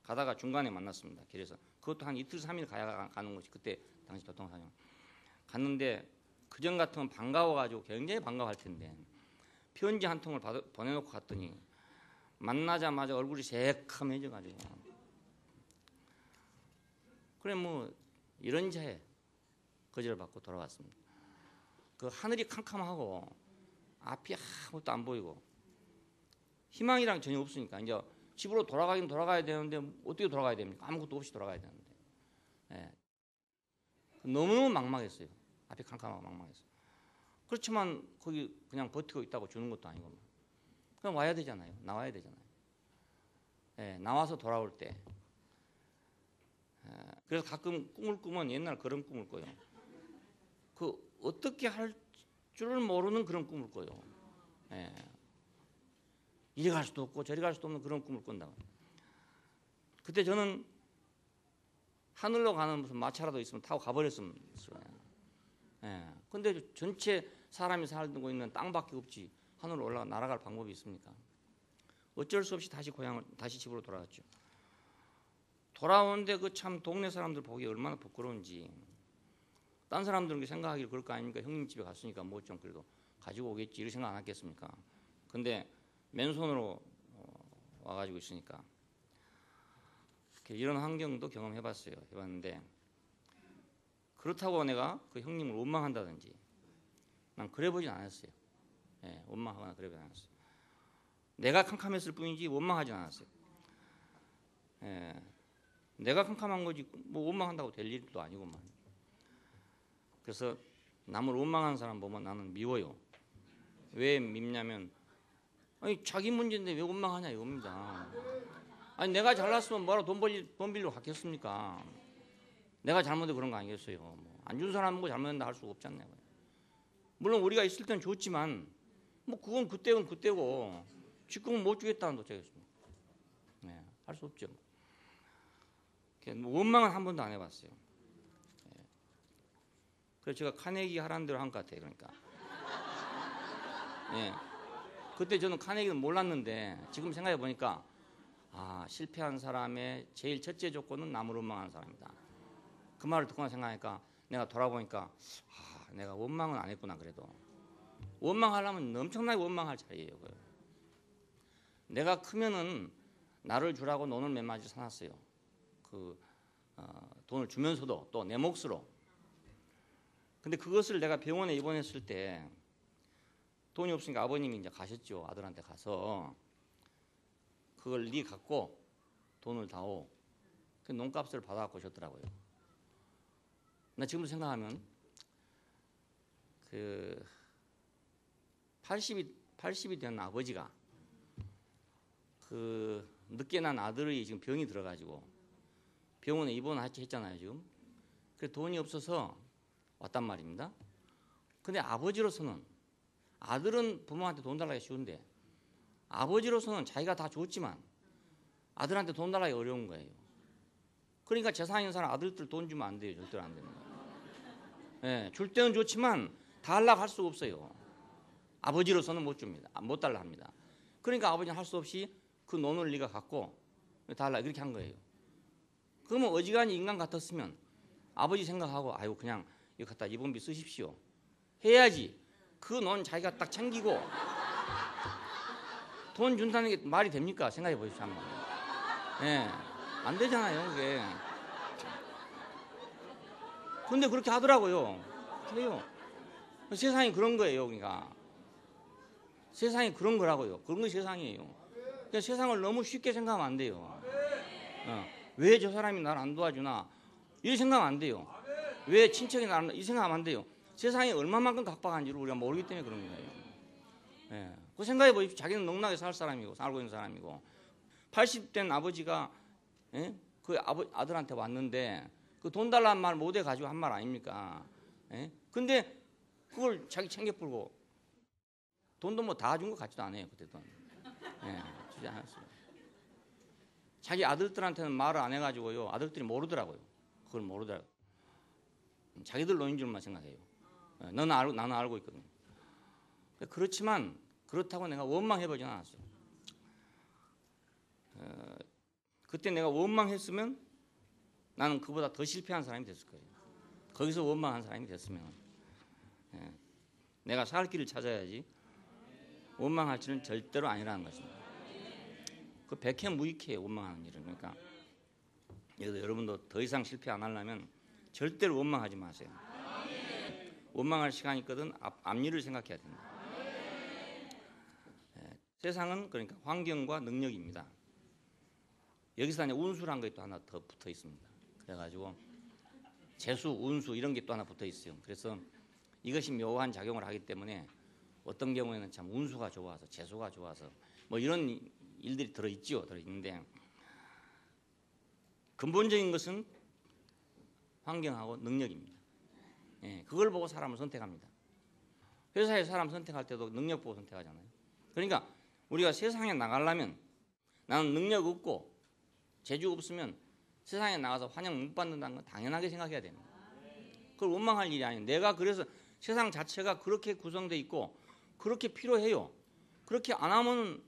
A: 가다가 중간에 만났습니다. 길에서. 그것도 한 이틀 3일 가는 거지. 그때 당시 교통사정 갔는데 그전 같으면 반가워가지고 굉장히 반가워할 텐데 편지 한 통을 보내놓고 갔더니 만나자마자 얼굴이 새카매져가지고 그래 뭐 이런 자에 거절을 받고 돌아왔습니다. 그 하늘이 캄캄하고 앞이 아무것도 안 보이고 희망이랑 전혀 없으니까 이제 집으로 돌아가긴 돌아가야 되는데 어떻게 돌아가야 됩니까? 아무것도 없이 돌아가야 되는데 예. 너무너무 막막했어요. 앞이 캄캄하고 막막했어요. 그렇지만 거기 그냥 버티고 있다고 주는 것도 아니고 그냥 와야 되잖아요. 나와야 되잖아요. 예, 나와서 돌아올 때 그래서 가끔 꿈을 꾸면 옛날 그런 꿈을 꿔요. 그 어떻게 할 줄을 모르는 그런 꿈을 꿔요. 예. 이리 갈 수도 없고 저리 갈 수도 없는 그런 꿈을 꾼다고. 그때 저는 하늘로 가는 무슨 마차라도 있으면 타고 가버렸으면 좋아요. 예. 근데 전체 사람이 살고 있는 땅밖에 없지 하늘로 올라가 날아갈 방법이 있습니까? 어쩔 수 없이 다시 집으로 돌아갔죠. 돌아오는데 그 참 동네 사람들 보기 얼마나 부끄러운지. 딴 사람들은 생각하기를 그럴 거 아닙니까? 형님 집에 갔으니까 뭐 좀 그래도 가지고 오겠지 이런 생각 안 했겠습니까? 근데 맨손으로 와가지고 있으니까 이런 환경도 경험해봤어요. 해봤는데 그렇다고 내가 그 형님을 원망한다든지 난 그래보진 않았어요. 예, 원망하거나 그래보진 않았어요. 내가 캄캄했을 뿐이지 원망하진 않았어요. 예, 내가 캄캄한 거지 뭐 원망한다고 될 일도 아니고만. 그래서 남을 원망하는 사람 보면 나는 미워요. 왜 밉냐면 아니 자기 문제인데 왜 원망하냐 이겁니다. 아니 내가 잘났으면 뭐라 돈 빌려 갔겠습니까? 내가 잘못해 그런 거 아니겠어요. 뭐 안 준 사람은 뭐 잘못했다 할 수가 없잖아요. 물론 우리가 있을 땐 좋지만 뭐 그건 그때는 그때고 지금은 못 주겠다는 도착했습니다. 네, 할 수 없죠. 원망은 한 번도 안 해봤어요. 네. 그래서 제가 카네기 하라는 대로 한 것 같아요. 그러니까. 네. 그때 저는 카네기는 몰랐는데 지금 생각해 보니까 실패한 사람의 제일 첫째 조건은 남을 원망하는 사람이다. 그 말을 듣고 생각하니까 내가 돌아보니까 내가 원망은 안 했구나. 그래도 원망하려면 엄청나게 원망할 자리예요. 내가 크면은 나를 주라고 논을 몇 마디 사놨어요. 돈을 주면서도 또 내 몫으로. 근데 그것을 내가 병원에 입원했을 때 돈이 없으니까 아버님이 이제 가셨죠. 아들한테 가서 그걸 네 갖고 돈을 다오. 그 논값을 받아갖고 오셨더라고요. 나 지금 생각하면 80이 된 아버지가 늦게 난 아들의 지금 병이 들어가지고 병원에 입원했잖아요 지금. 그 돈이 없어서 왔단 말입니다. 근데 아버지로서는 아들은 부모한테 돈 달라기 쉬운데 아버지로서는 자기가 다 줬지만 아들한테 돈 달라기 어려운 거예요. 그러니까 재산 있는 사람 아들들 돈 주면 안 돼요. 절대로 안 됩니다. 예, 줄 때는 좋지만 달라고 할 수가 없어요. 아버지로서는 못 줍니다. 못 달라 합니다. 그러니까 아버지는 할 수 없이 그 논을 네가 갖고 달라 그렇게 한 거예요. 그러면 어지간히 인간 같았으면 아버지 생각하고 아유 그냥 이거 갖다 입원비 쓰십시오 해야지. 그 논 자기가 딱 챙기고 돈 준다는 게 말이 됩니까? 생각해 보십시오 한번. 예, 안 되잖아요 그게. 근데 그렇게 하더라고요. 그래요. 세상이 그런 거예요. 그러니까 세상이 그런 거라고요. 그런 게 세상이에요. 그러니까 세상을 너무 쉽게 생각하면 안 돼요. 왜 저 사람이 나를 안 도와주나 이 생각하면 안 돼요. 왜 친척이 나를 이 생각하면 안 돼요. 세상이 얼마만큼 각박한지를 우리가 모르기 때문에 그런 거예요. 예. 그 생각해 보십시오. 자기는 넉넉하게 살 사람이고 살고 있는 사람이고 80된 아버지가 그 아들한테 왔는데 그 돈 달라는 말 못해 가지고 한 말 아닙니까? 예? 근데 그걸 자기 챙겨 풀고 돈도 뭐 다 준 것 같지도 않아요 그때 돈. 예, 주지 않았어요. 자기 아들들한테는 말을 안 해가지고요 아들들이 모르더라고요. 그걸 모르더라고요. 자기들 노인 줄만 생각해요. 예, 나는 알고 있거든요. 그렇지만 그렇다고 내가 원망해보지는 않았어요. 그때 내가 원망했으면 나는 그보다 더 실패한 사람이 됐을 거예요. 거기서 원망한 사람이 됐으면. 예. 내가 살 길을 찾아야지 원망할 줄은 절대로 아니라는 것입니다. 그 백해무익해요, 원망하는 일은. 그러니까 여러분도 더 이상 실패 안 하려면 절대로 원망하지 마세요. 원망할 시간이 있거든 앞일을 생각해야 됩니다. 예. 세상은 그러니까 환경과 능력입니다. 여기서 이제 운수란 게 또 하나 더 붙어 있습니다. 그래가지고 재수, 운수 이런 게 또 하나 붙어 있어요. 그래서 이것이 묘한 작용을 하기 때문에 어떤 경우에는 참 운수가 좋아서 재수가 좋아서 뭐 이런 일들이 들어있는데 근본적인 것은 환경하고 능력입니다. 예, 그걸 보고 사람을 선택합니다. 회사에 사람 선택할 때도 능력 보고 선택하잖아요. 그러니까 우리가 세상에 나가려면 나는 능력 없고 재주 없으면 세상에 나가서 환영 못 받는다는 건 당연하게 생각해야 됩니다. 그걸 원망할 일이 아니에요. 내가 그래서 세상 자체가 그렇게 구성되어 있고 그렇게 필요해요. 그렇게 안 하면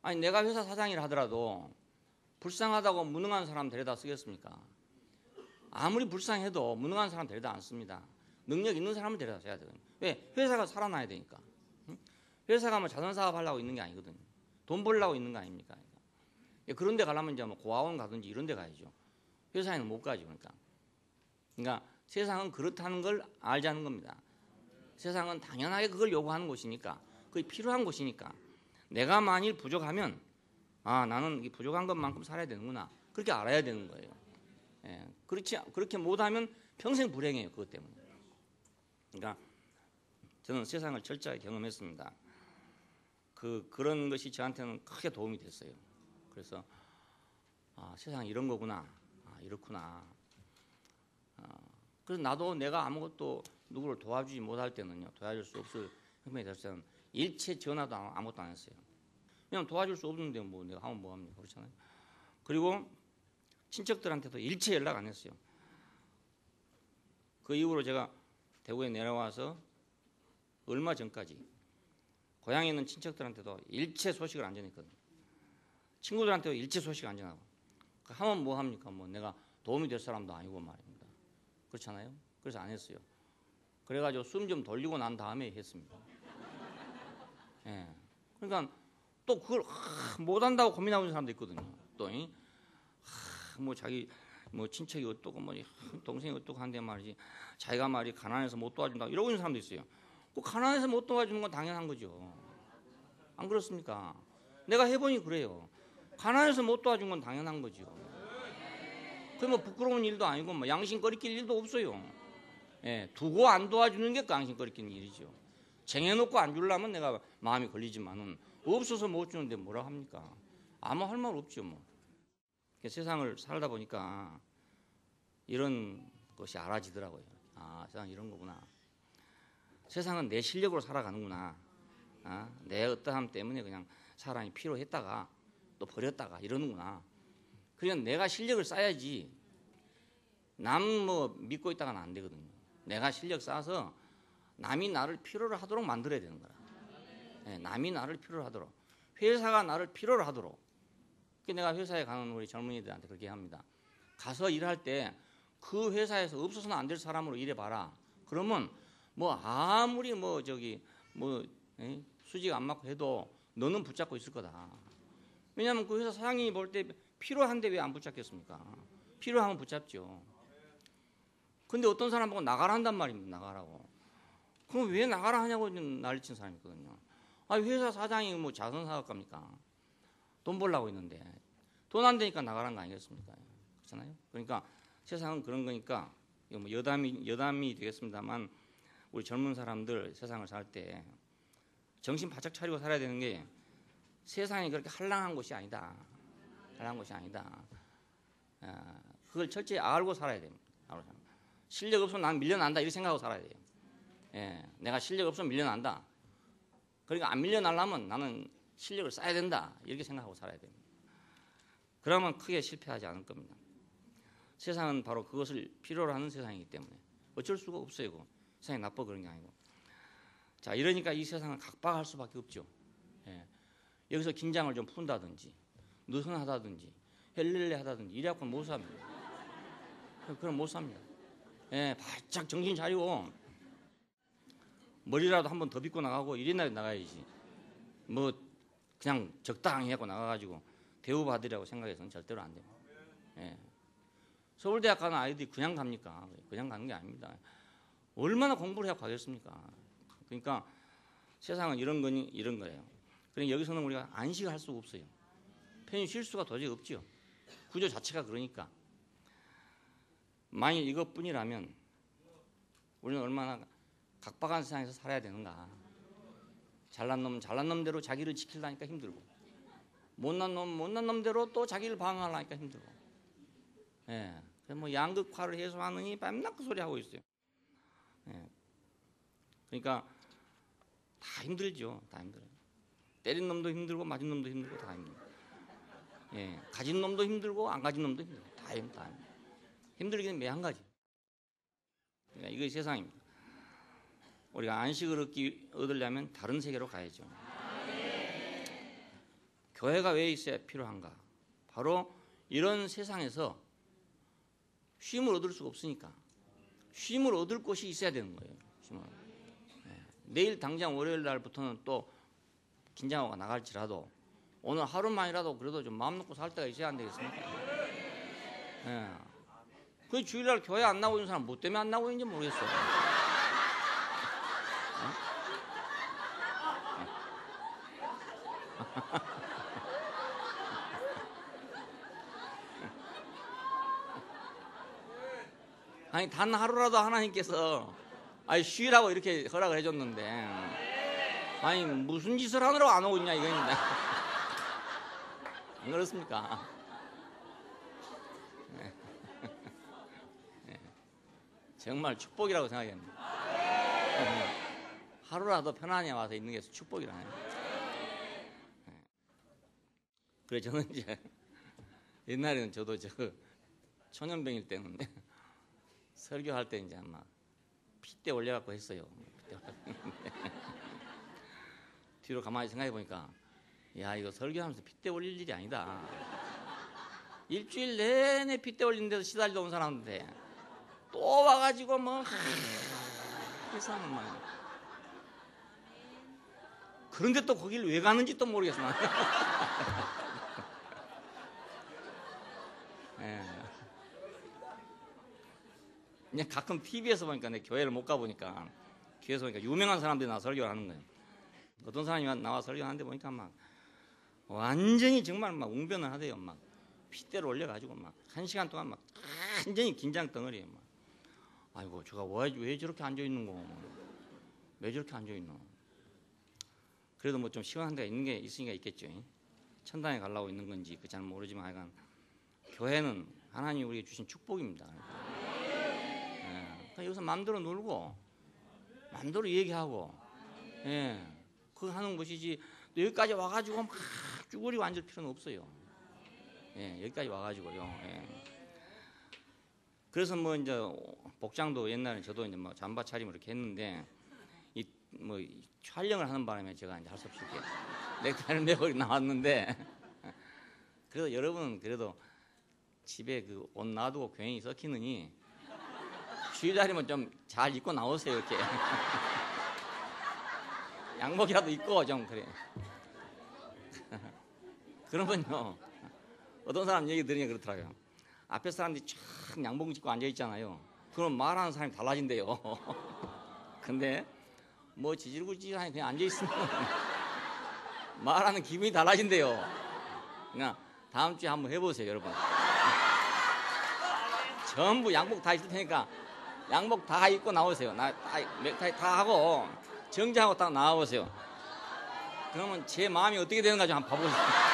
A: 아니 내가 회사 사장이라 하더라도 불쌍하다고 무능한 사람 데려다 쓰겠습니까? 아무리 불쌍해도 무능한 사람 데려다 안 씁니다. 능력 있는 사람을 데려다 써야 돼요. 왜? 회사가 살아나야 되니까. 회사가 뭐 자선사업 하려고 있는 게 아니거든요. 돈 벌려고 있는 거 아닙니까? 그런 데 가려면 이제 뭐 고아원 가든지 이런 데 가야죠. 회사에는 못 가죠. 그러니까 세상은 그렇다는 걸 알자는 겁니다. 세상은 당연하게 그걸 요구하는 곳이니까, 그게 필요한 곳이니까 내가 만일 부족하면 아 나는 이 부족한 것만큼 살아야 되는구나 그렇게 알아야 되는 거예요. 예, 그렇게 못하면 평생 불행해요. 그것 때문에. 그러니까 저는 세상을 철저하게 경험했습니다. 그런 것이 저한테는 크게 도움이 됐어요. 그래서 세상이 이런 거구나, 이렇구나. 그래서 나도 내가 아무것도 누구를 도와주지 못할 때는요, 도와줄 수 없을 형편이 됐을 때는 일체 전화도 아무것도 안 했어요. 왜냐면 도와줄 수 없는데 뭐 내가 하면 뭐합니까? 그렇잖아요. 그리고 친척들한테도 일체 연락 안 했어요. 그 이후로 제가 대구에 내려와서 얼마 전까지 고향에 있는 친척들한테도 일체 소식을 안 전했거든요. 친구들한테도 일체 소식 안 전하고. 하면 뭐 합니까? 뭐 내가 도움이 될 사람도 아니고 말입니다. 그렇잖아요. 그래서 안 했어요. 그래가지고 숨 좀 돌리고 난 다음에 했습니다. 예. 그러니까 또 그걸 못한다고 고민하고 있는 사람도 있거든요. 또 뭐 자기 뭐 친척이 어떻고 뭐 동생이 어떻고 한데 말이지 자기가 말이 가난해서 못 도와준다 이러고 있는 사람도 있어요. 그 가난해서 못 도와주는 건 당연한 거죠. 안 그렇습니까? 내가 해보니 그래요. 가난해서 못 도와준 건 당연한 거죠. 그게 뭐 부끄러운 일도 아니고 뭐 양심거리낄 일도 없어요. 예, 두고 안 도와주는 게 그 양심거리끼는 일이죠. 쟁여놓고 안 주려면 내가 마음이 걸리지만은 없어서 못 주는데 뭐라 합니까? 아무 할 말 없죠 뭐. 세상을 살다 보니까 이런 것이 알아지더라고요. 세상 이런 거구나. 세상은 내 실력으로 살아가는구나. 내 어떠함 때문에 그냥 사람이 필요했다가 또 버렸다가 이러는구나. 그러니까 내가 실력을 쌓아야지 남 뭐 믿고 있다가는 안 되거든요. 내가 실력 쌓아서 남이 나를 필요로 하도록 만들어야 되는 거라. 네, 남이 나를 필요로 하도록, 회사가 나를 필요로 하도록. 내가 회사에 가는 우리 젊은이들한테 그렇게 합니다. 가서 일할 때 그 회사에서 없어서는 안 될 사람으로 일해봐라. 그러면 뭐 아무리 뭐 수직 안 맞고 해도 너는 붙잡고 있을 거다. 왜냐하면 그 회사 사장님이 볼 때 필요한데 왜 안 붙잡겠습니까? 필요하면 붙잡죠. 근데 어떤 사람 보고 나가라 한단 말입니다. 나가라고. 그럼 왜 나가라 하냐고 난리친 사람이 있거든요. 회사 사장이 뭐 자선사업가입니까? 돈 벌려고 있는데 돈 안 되니까 나가라는 거 아니겠습니까? 그렇잖아요. 그러니까 세상은 그런 거니까 뭐 여담이 되겠습니다만 우리 젊은 사람들 세상을 살 때 정신 바짝 차리고 살아야 되는 게 세상이 그렇게 한량한 곳이 아니다. 한량한 곳이 아니다. 그걸 철저히 알고 살아야 됩니다. 실력 없으면 난 밀려난다 이렇게 생각하고 살아야 돼요. 예, 내가 실력 없으면 밀려난다. 그러니까 안 밀려나려면 나는 실력을 쌓아야 된다 이렇게 생각하고 살아야 됩니다. 그러면 크게 실패하지 않을 겁니다. 세상은 바로 그것을 필요로 하는 세상이기 때문에 어쩔 수가 없어요. 그거. 세상이 나빠 그런 게 아니고. 자, 이러니까 이 세상은 각박할 수밖에 없죠. 예. 여기서 긴장을 좀 푼다든지 느슨하다든지 헬렐레 하다든지 이래갖고 못 삽니다. 그럼 못 삽니다. 예, 바짝 정신 차리고 머리라도 한번 더 빗고 나가고 이래나 나가야지. 뭐 그냥 적당히 하고 나가가지고 대우받으려고 생각해서는 절대로 안 됩니다. 예. 서울대학 가는 아이들이 그냥 갑니까? 그냥 가는 게 아닙니다. 얼마나 공부를 해야 가겠습니까? 그러니까 세상은 이런 거니 이런 거예요. 그러니까 여기서는 우리가 안식을 할 수가 없어요. 편히 쉴 수가 도저히 없죠. 구조 자체가 그러니까. 만일 이것뿐이라면 우리는 얼마나 각박한 세상에서 살아야 되는가. 잘난 놈은 잘난 놈대로 자기를 지키려니까 힘들고, 못난 놈은 못난 놈대로 또 자기를 방어하려니까 힘들고. 예. 그래서 뭐 양극화를 해소하느니 밤낮 그 소리 하고 있어요. 예. 그러니까 다 힘들죠. 다 힘들어요. 때린 놈도 힘들고 맞은 놈도 힘들고 다 힘들어요. 예. 가진 놈도 힘들고 안 가진 놈도 힘들고 다 힘들어요. 힘들기는 매한 가지. 그러니까 이게 세상입니다. 우리가 안식을 얻으려면 다른 세계로 가야죠. 교회가 왜 있어야 필요한가? 바로 이런 세상에서 쉼을 얻을 수가 없으니까 쉼을 얻을 곳이 있어야 되는 거예요. 네. 내일 당장 월요일 날부터는 또 긴장하고 나갈지라도 오늘 하루만이라도 그래도 좀 마음 놓고 살 때가 있어야 안 되겠습니까? 네. 그 주일날 교회 안 나오고 있는 사람 뭐 때문에 안 나오고 있는지 모르겠어요. 아니 단 하루라도 하나님께서 쉬라고 이렇게 허락을 해줬는데 아니 무슨 짓을 하느라고 안 오고 있냐 이거입니다. 안 그렇습니까? 네. 네. 정말 축복이라고 생각합니다. 하루라도 편안히 와서 있는 게 축복이라네요. 네. 그래 저는 이제 옛날에는 저도 초년병일 때는 설교할 때 이제 막 핏대 올려갖고 했어요. 뒤로 가만히 생각해 보니까 야 이거 설교하면서 핏대 올릴 일이 아니다. 일주일 내내 핏대 올리는 데서 시달리다 온 사람인데 또 와가지고 뭐 세상은 막 그런데 또 거길 왜 가는지 또 모르겠어. 예. 그냥 가끔 TV에서 보니까 내 교회를 못 가보니까 뒤에서 보니까 유명한 사람들이 나와 설교를 하는 거예요. 어떤 사람이 나와 설교하는데 보니까 막 완전히 정말 막 웅변을 하대요. 막 핏대를 올려가지고 막 1시간 동안 막 완전히 긴장 덩어리에 막 아이고 제가 왜 저렇게 앉아 있는 거? 왜 저렇게 앉아 있노? 그래도 뭐 좀 시원한 데가 있는 게 있으니까 있겠죠. 천당에 가려고 있는 건지 그 잘 모르지만 하여간 교회는 하나님이 우리에게 주신 축복입니다. 예. 여기서 마음대로 놀고 마음대로 얘기하고 예. 그거 하는 것이지 여기까지 와가지고 막 쭈그리고 앉을 필요는 없어요. 예. 여기까지 와가지고요. 예. 그래서 뭐 이제 복장도 옛날에 저도 이제 뭐 잠바 차림 이렇게 했는데 뭐 촬영을 하는 바람에 제가 이제 할 수 없이 이렇게 넥타이를 메고 나왔는데 그래도 여러분은 그래도 집에 그 옷 놔두고 괜히 썩히느니 주일날이면 좀 잘 입고 나오세요 이렇게 양복이라도 입고 좀 그래. 그러면요 어떤 사람 얘기 들으니까 그렇더라고요. 앞에 사람들이 쫙 양복 입고 앉아 있잖아요. 그럼 말하는 사람이 달라진대요. 근데 뭐 지질구질하니 그냥 앉아 있으면 말하는 기분이 달라진대요. 그냥 다음 주에 한번 해보세요, 여러분. 전부 양복 다 있을 테니까 양복 다 입고 나오세요. 넥타이 다 하고 정장하고 딱 나와보세요. 그러면 제 마음이 어떻게 되는가 좀 한번 봐보세요.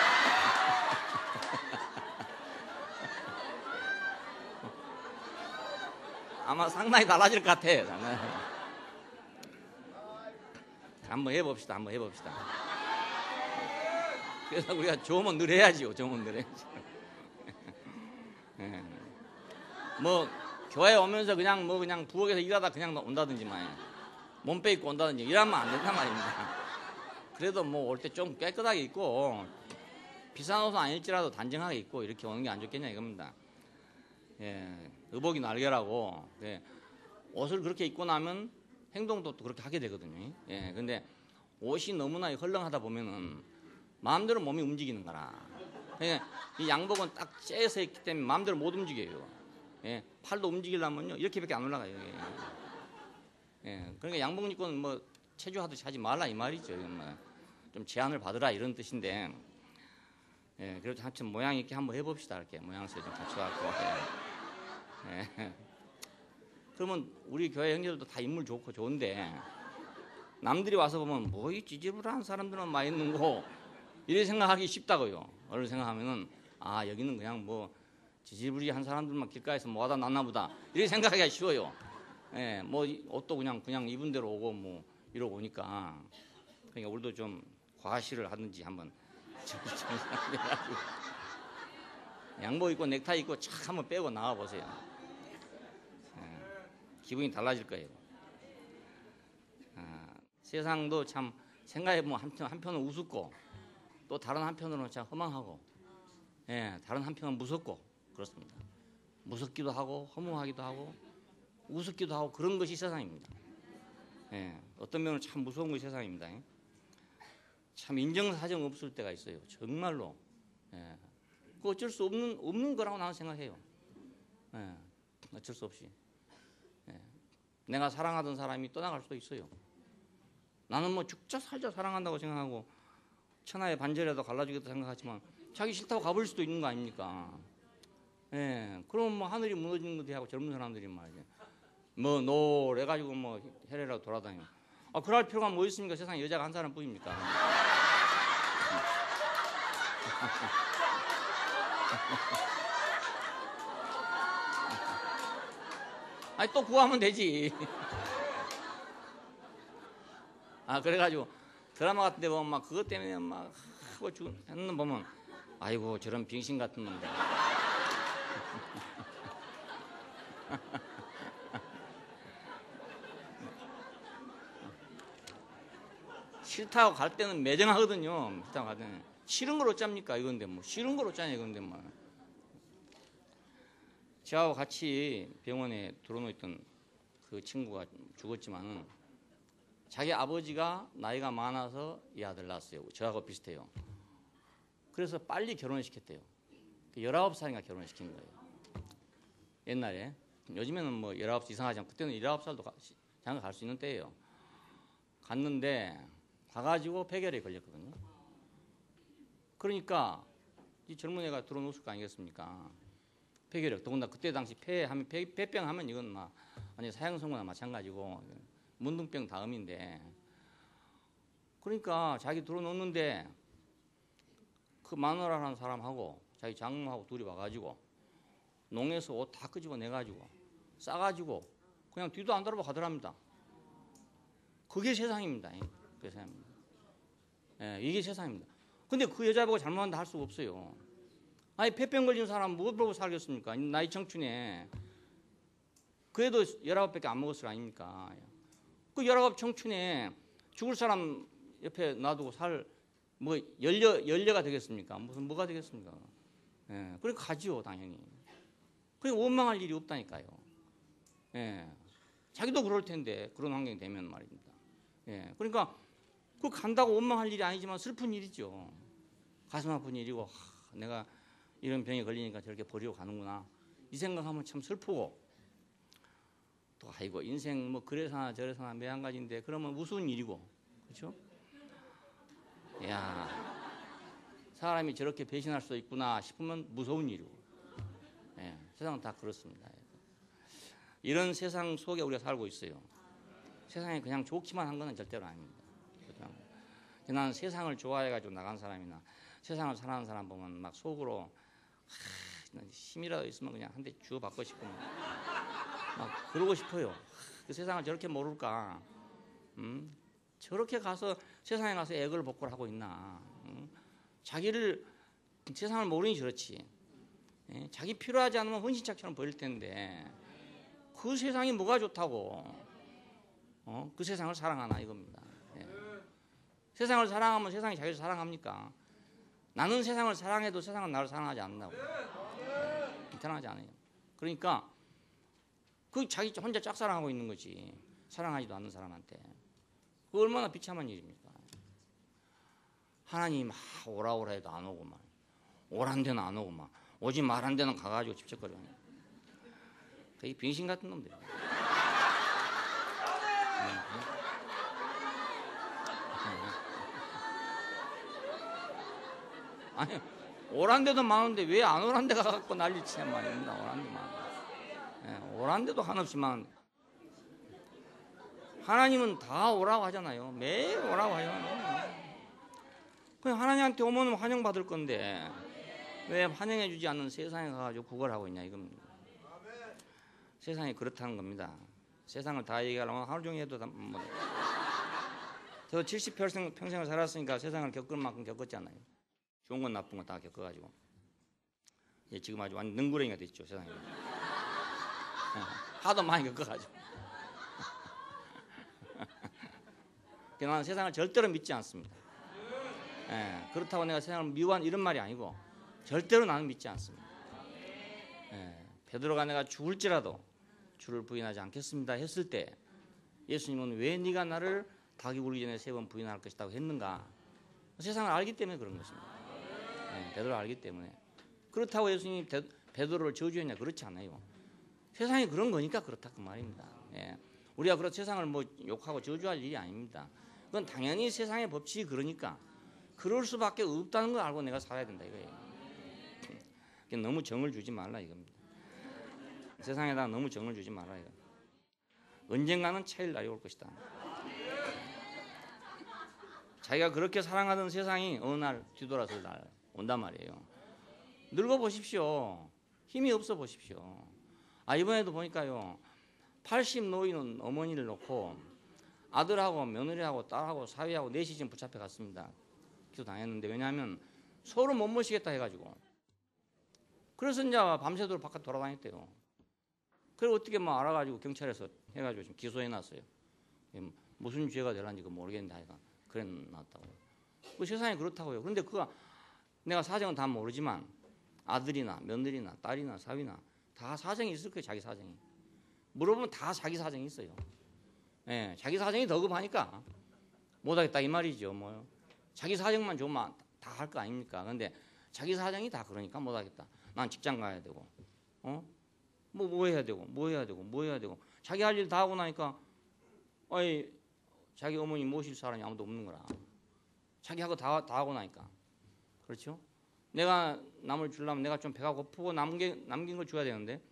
A: 아마 상당히 달라질 것 같아. 한번 해봅시다. 그래서 우리가 조문 늘 해야지요. 예. 뭐 교회 오면서 그냥 부엌에서 일하다 그냥 온다든지만 몸 빼입고 온다든지 이러면 안 된단 말입니다. 그래도 뭐 올 때 좀 깨끗하게 입고 비싼 옷은 아닐지라도 단정하게 입고 이렇게 오는 게 안 좋겠냐 이겁니다. 예, 의복이 날개라고. 예, 옷을 그렇게 입고 나면 행동도 또 그렇게 하게 되거든요. 예, 근데 옷이 너무나 헐렁하다 보면은 마음대로 몸이 움직이는 거라. 그러니까 이 양복은 딱 째서 있기 때문에 마음대로 못 움직여요. 예, 팔도 움직이려면요 이렇게밖에 안 올라가요. 예, 그러니까 양복 입고는 뭐 체조하듯이 하지 말라 이 말이죠. 좀 제한을 받으라 이런 뜻인데. 예, 그래도 하여튼 모양 있게 한번 해봅시다. 이렇게 모양새 좀 갖춰갖고. 예. 그러면 우리 교회 형제들도 다 인물 좋고 좋은데 남들이 와서 보면 뭐 이 찌질부한 사람들은 많이 있는 거 이렇게 생각하기 쉽다고요. 어를 생각하면은 아 여기는 그냥 뭐 지지부리한 사람들만 길가에서 뭐하다 났나 보다 이렇게 생각하기가 쉬워요. 예, 뭐 옷도 그냥 입은 대로 오고 뭐 이러고 오니까 그러니까 우리도 좀 과시를 하든지 한번 양복 입고 넥타이 입고 착 한번 빼고 나와 보세요. 예, 기분이 달라질 거예요. 세상도 참 생각해보면 한편은 우습고 또 다른 한편으로는 참 허망하고, 예, 다른 한편은 무섭고 그렇습니다. 무섭기도 하고 허무하기도 하고 우습기도 하고 그런 것이 세상입니다. 예, 어떤 면은 참 무서운 것이 세상입니다. 참 인정사정 없을 때가 있어요. 정말로. 예, 그 어쩔 수 없는 거라고 나는 생각해요. 예, 어쩔 수 없이. 예, 내가 사랑하던 사람이 떠나갈 수도 있어요. 나는 뭐 죽자 살자 사랑한다고 생각하고 천하의 반절이라도 갈라주겠다 생각하지만 자기 싫다고 가버릴 수도 있는 거 아닙니까? 예, 그럼 뭐 하늘이 무너지는 것도 하고 젊은 사람들이 말이죠. 뭐 노래가지고 뭐 해래라고 돌아다니고. 아, 그럴 필요가 뭐 있습니까? 세상에 여자가 한 사람뿐입니까? 아니 또 구하면 되지. 아 그래가지고 드라마 같은 데 보면 막 그것 때문에 막 하고 죽는 놈 보면 아이고 저런 빙신 같은 놈들. 싫다고 갈 때는 매정하거든요. 싫다고 갈 때는. 싫은 걸 어쩝니까 이건데 뭐 싫은 걸 어쩌냐 이건데 뭐. 저하고 같이 병원에 들어놓있던 그 친구가 죽었지만은 자기 아버지가 나이가 많아서 이 아들 낳았어요. 저하고 비슷해요. 그래서 빨리 결혼을 시켰대요. 19살인가 결혼을 시킨 거예요. 옛날에. 요즘에는 뭐 19살 이상하지 않고 그때는 19살도 장가 갈 수 있는 때예요. 갔는데 가가지고 폐결에 걸렸거든요. 그러니까 이 젊은 애가 들어놓을 거 아니겠습니까? 폐결핵. 더군다나 그때 당시 폐병 하면 이건 막 완전 사형선고나 마찬가지고 문둥병 다음인데 그러니까 자기 들어놓는데 그 마누라라는 사람하고 자기 장모하고 둘이 와가지고 농에서 옷 다 끄집어 내가지고 싸가지고 그냥 뒤도 안 돌아보고 가더랍니다. 그게 세상입니다. 그게 세상입니다. 예, 이게 세상입니다. 근데 그 여자 보고 잘못한다 할 수가 없어요. 아니 폐병 걸린 사람 뭐 보고 살겠습니까? 나이 청춘에 그래도 19밖에 안 먹었을 거 아닙니까? 그 19 청춘에 죽을 사람 옆에 놔두고 뭐 연려가 되겠습니까? 무슨 뭐가 되겠습니까? 예, 그래 가지요 당연히. 그게 원망할 일이 없다니까요. 예, 자기도 그럴 텐데 그런 환경이 되면 말입니다. 예, 그러니까 그 간다고 원망할 일이 아니지만 슬픈 일이죠. 가슴 아픈 일이고 내가 이런 병에 걸리니까 저렇게 버리고 가는구나 이 생각하면 참 슬프고 또 아이고 인생 뭐 그래서나 저래서나 매한가지인데 그러면 우스운 일이고 그렇죠? 야 사람이 저렇게 배신할 수 있구나 싶으면 무서운 일이고 예, 세상은 다 그렇습니다. 이런 세상 속에 우리가 살고 있어요. 세상에 그냥 좋기만 한 건 절대로 아닙니다. 나는 세상을 좋아해가지고 나간 사람이나 세상을 사랑하는 사람 보면 막 속으로 힘이라도 있으면 그냥 한 대 주워 받고 싶고 막 그러고 싶어요. 그 세상을 저렇게 모를까? 저렇게 가서 세상에 가서 애걸 복구를 하고 있나? 자기를 세상을 모르니 저렇지. 예? 자기 필요하지 않으면 헌신짝처럼 보일 텐데 그 세상이 뭐가 좋다고? 그 세상을 사랑하나 이겁니다. 예. 세상을 사랑하면 세상이 자기를 사랑합니까? 나는 세상을 사랑해도 세상은 나를 사랑하지 않는다고. 사랑하지 않아요. 그러니까 그 자기 혼자 짝사랑하고 있는 거지. 사랑하지도 않는 사람한테. 그 얼마나 비참한 일입니까? 하나님 오라 해도 안 오고 막 오란 데는 안 오고 막 오지 말한 데는 가가지고 집적거려. 되게 빙신 같은 놈들이야. 아니 오란 데도 많은데 왜 안 오란 데 가갖고 난리 치냔 말입니다. 오란 데 많아. 오란 데도 한없이 많은데 하나님은 다 오라고 하잖아요. 매일 오라고 하잖아요. 그냥 하나님한테 오면 환영받을 건데 왜 환영해주지 않는 세상에 가가지고 구걸하고 있냐 이겁니다. 세상이 그렇다는 겁니다. 세상을 다 얘기하려면 하루 종일 해도 뭐. 저 70평생을 살았으니까 세상을 겪을 만큼 겪었잖아요. 좋은 건 나쁜 건 다 겪어가지고 지금 아주 완전 능구렁이가 됐죠 세상에. 하도 많이 겪어가지고. 나는 세상을 절대로 믿지 않습니다. 그렇다고 내가 세상을 미워하는 이런 말이 아니고 절대로 나는 믿지 않습니다. 베드로가 내가 죽을지라도 주를 부인하지 않겠습니다 했을 때 예수님은 왜 네가 나를 닭이 울기 전에 3번 부인할 것이라고 했는가? 세상을 알기 때문에 그런 것입니다. 베드로를 알기 때문에. 그렇다고 예수님이 베드로를 저주했냐? 그렇지 않아요. 세상이 그런 거니까 그렇다 그 말입니다. 우리가 그렇게 세상을 뭐 욕하고 저주할 일이 아닙니다. 그건 당연히 세상의 법칙이 그러니까 그럴 수밖에 없다는 걸 알고 내가 살아야 된다 이거예요. 너무 정을 주지 말라 이겁니다. 세상에다 너무 정을 주지 말라 이거. 언젠가는 차일 날이 올 것이다. 자기가 그렇게 사랑하던 세상이 어느 날 뒤돌아서 날 온단 말이에요. 늙어 보십시오. 힘이 없어 보십시오. 이번에도 보니까요. 80 노인은 어머니를 놓고 아들하고 며느리하고 딸하고 사위하고 넷이 지금 붙잡혀 갔습니다. 기소당했는데 왜냐하면 서로 못 모시겠다 해가지고. 그래서 이제 밤새도록 바깥 돌아다녔대요. 그리고 어떻게 뭐 알아가지고 경찰에서 해가지고 지금 기소해놨어요. 무슨 죄가 되는지 모르겠는데 하여간 그래 놨다고. 그 세상이 그렇다고요. 그런데 그가 내가 사정은 다 모르지만 아들이나 며느리나 딸이나 사위나 다 사정이 있을 거예요. 자기 사정이. 물어보면 다 자기 사정이 있어요. 자기 사정이 더 급하니까 못하겠다 이 말이죠. 뭐 자기 사정만 좋으면 다 할 거 아닙니까? 근데 자기 사정이 다 그러니까 못하겠다. 난 직장 가야 되고, 뭐 해야 되고, 자기 할 일 다 하고 나니까, 자기 어머니 모실 사람이 아무도 없는 거라. 자기 하고 다 하고 나니까, 그렇죠? 내가 남을 주려면 내가 좀 배가 고프고 남긴 걸 줘야 되는데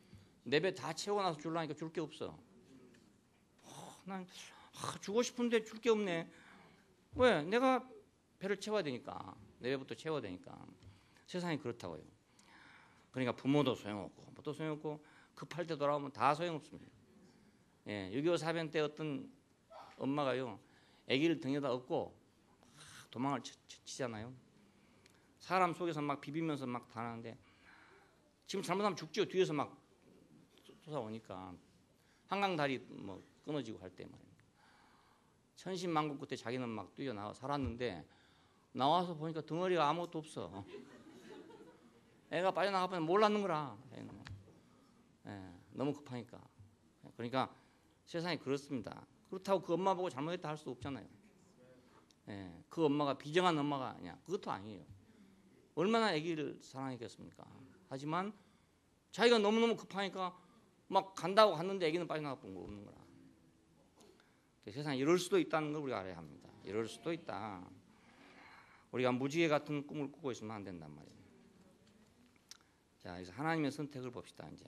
A: 내 배 다 채우고 나서 주려니까 줄 게 없어. 난 주고 싶은데 줄 게 없네. 왜? 내가 배를 채워야 되니까. 내 배부터 채워야 되니까. 세상이 그렇다고요. 그러니까 부모도 소용없고 뭐도 소용없고 급할 때 돌아오면 다 소용없습니다. 6.25 사변 때 어떤 엄마가요. 아기를 등에다 업고 도망을 치잖아요. 사람 속에서 막 비비면서 막 다나는데 지금 잘못하면 죽죠. 뒤에서 막 쏟아오니까 한강다리 뭐 끊어지고 할 때 말입니다. 천신만고 끝에 자기는 막 뛰어나와 살았는데 나와서 보니까 덩어리가 아무것도 없어. 애가 빠져나가면 몰랐는 거라. 너무 급하니까. 그러니까 세상이 그렇습니다. 그렇다고 그 엄마 보고 잘못했다 할 수 없잖아요. 그 엄마가 비정한 엄마가 아니야. 그것도 아니에요. 얼마나 아기를 사랑했겠습니까? 하지만 자기가 너무너무 급하니까 막 간다고 갔는데 아기는 빠져나가 본 거 없는 거라. 세상에 이럴 수도 있다는 걸 우리가 알아야 합니다. 이럴 수도 있다. 우리가 무지개 같은 꿈을 꾸고 있으면 안 된단 말이에요. 자, 그래서 하나님의 선택을 봅시다 이제.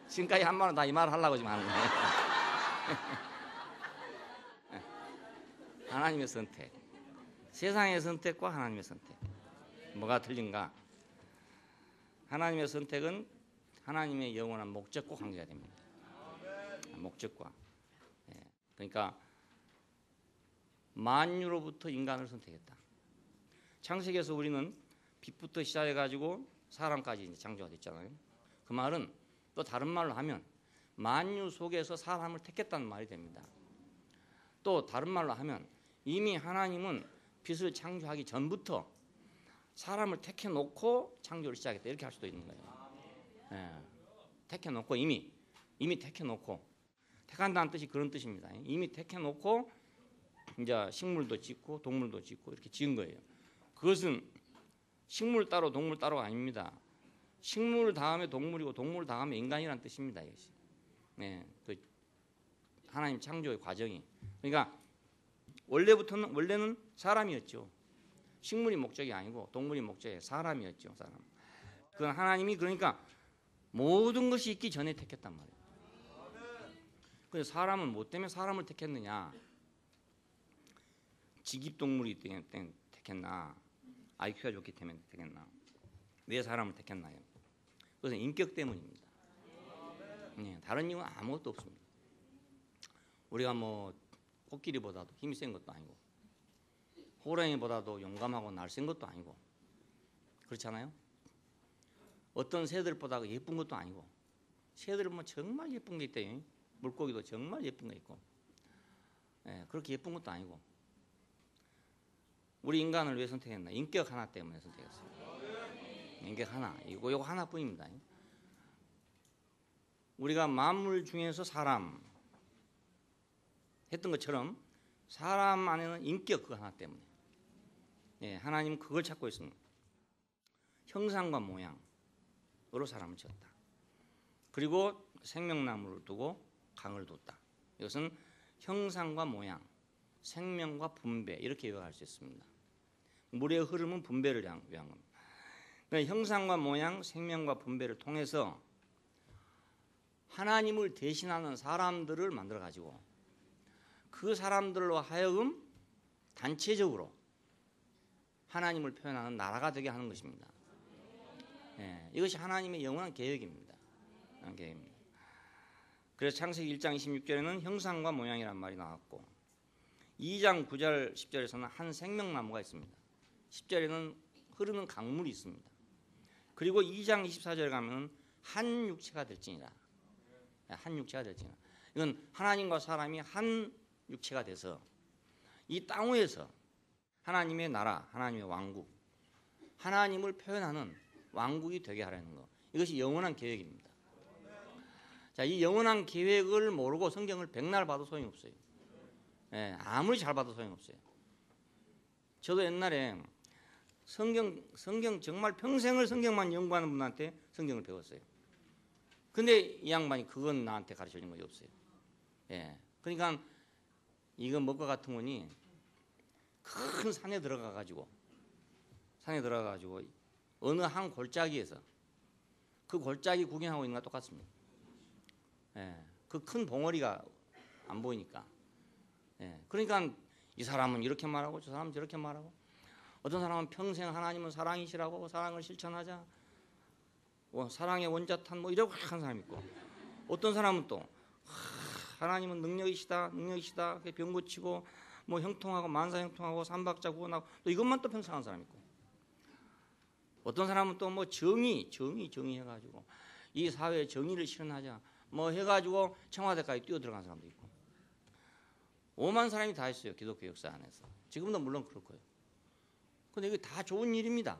A: 지금까지 한 말은 다 이 말을 하려고 지금 하는 거예요. 하나님의 선택. 세상의 선택과 하나님의 선택. 뭐가 틀린가? 하나님의 선택은 하나님의 영원한 목적과 관계가 됩니다. 목적과. 그러니까 만유로부터 인간을 선택했다. 창세기에서 우리는 빛부터 시작해가지고 사람까지 이제 창조가 됐잖아요. 그 말은 또 다른 말로 하면 만유 속에서 사람을 택했다는 말이 됩니다. 또 다른 말로 하면 이미 하나님은 빛을 창조하기 전부터 사람을 택해 놓고 창조를 시작했다, 이렇게 할 수도 있는 거예요. 예, 택해 놓고 이미 택해 놓고, 택한다는 뜻이 그런 뜻입니다. 이미 택해 놓고 이제 식물도 짓고 동물도 짓고 이렇게 지은 거예요. 그것은 식물 따로 동물 따로가 아닙니다. 식물 다음에 동물이고 동물 다음에 인간이라는 뜻입니다. 이것이. 네, 그 하나님 창조의 과정이. 그러니까 원래는 사람이었죠. 식물이 목적이 아니고 동물이 목적이 사람이었죠. 사람. 그건 하나님이 그러니까 모든 것이 있기 전에 택했단 말이에요. 그래서 사람은 뭐 때문에 사람을 택했느냐? 직입동물이 때문에 택했나? IQ가 좋기 때문에 택했나? 왜 사람을 택했나요? 그것은 인격 때문입니다. 네, 다른 이유는 아무것도 없습니다. 우리가 뭐 코끼리보다도 힘이 센 것도 아니고 호랑이보다도 용감하고 날쌘 것도 아니고 그렇잖아요. 어떤 새들보다 예쁜 것도 아니고, 새들은 뭐 정말 예쁜 게 있대요. 물고기도 정말 예쁜 거 있고, 예, 그렇게 예쁜 것도 아니고. 우리 인간을 왜 선택했나? 인격 하나 때문에 선택했어요. 인격 하나, 이거 하나뿐입니다. 우리가 만물 중에서 사람 했던 것처럼 사람 안에는 인격 그거 하나 때문에, 예, 하나님은 그걸 찾고 있습니다. 형상과 모양으로 사람을 지었다. 그리고 생명나무를 두고 강을 뒀다. 이것은 형상과 모양, 생명과 분배, 이렇게 요약할 수 있습니다. 물의 흐름은 분배를 위한 겁니다. 그러니까 형상과 모양, 생명과 분배를 통해서 하나님을 대신하는 사람들을 만들어 가지고 그 사람들로 하여금 단체적으로 하나님을 표현하는 나라가 되게 하는 것입니다. 예, 이것이 하나님의 영원한 계획입니다. 그래서 창세기 1장 26절에는 형상과 모양이란 말이 나왔고, 2장 9절 10절에서는 한 생명나무가 있습니다. 10절에는 흐르는 강물이 있습니다. 그리고 2장 24절에 가면 한 육체가 될지니라. 한 육체가 될지니라. 이건 하나님과 사람이 한 육체가 돼서 이 땅 위에서 하나님의 나라, 하나님의 왕국, 하나님을 표현하는 왕국이 되게 하려는 것, 이것이 영원한 계획입니다. 자, 이 영원한 계획을 모르고 성경을 백날 봐도 소용이 없어요. 예, 아무리 잘 봐도 소용이 없어요. 저도 옛날에 성경 정말 평생을 성경만 연구하는 분한테 성경을 배웠어요. 근데 이 양반이 그건 나한테 가르쳐 준 것이 없어요. 예, 그러니까 이거 먹과 같은 거니 큰 산에 들어가 가지고 어느 한 골짜기에서 그 골짜기 구경하고 있는 거 똑같습니다. 예, 그 큰 봉우리가 안 보이니까. 예, 그러니까 이 사람은 이렇게 말하고 저 사람은 저렇게 말하고, 어떤 사람은 평생 하나님은 사랑이시라고 사랑을 실천하자, 사랑의 원자탄 뭐 이러고 하는 사람이 있고, 어떤 사람은 또 하나님은 능력이시다 병 고치고 뭐 형통하고 만사 형통하고 삼박자 구원하고, 또 이것만 또 평생 하는 사람이 있고, 어떤 사람은 또 뭐 정의 해가지고 이 사회에 정의를 실현하자 뭐 해가지고 청와대까지 뛰어들어간 사람도 있고, 오만 사람이 다 있어요. 기독교 역사 안에서. 지금도 물론 그럴 거예요. 근데 이게 다 좋은 일입니다.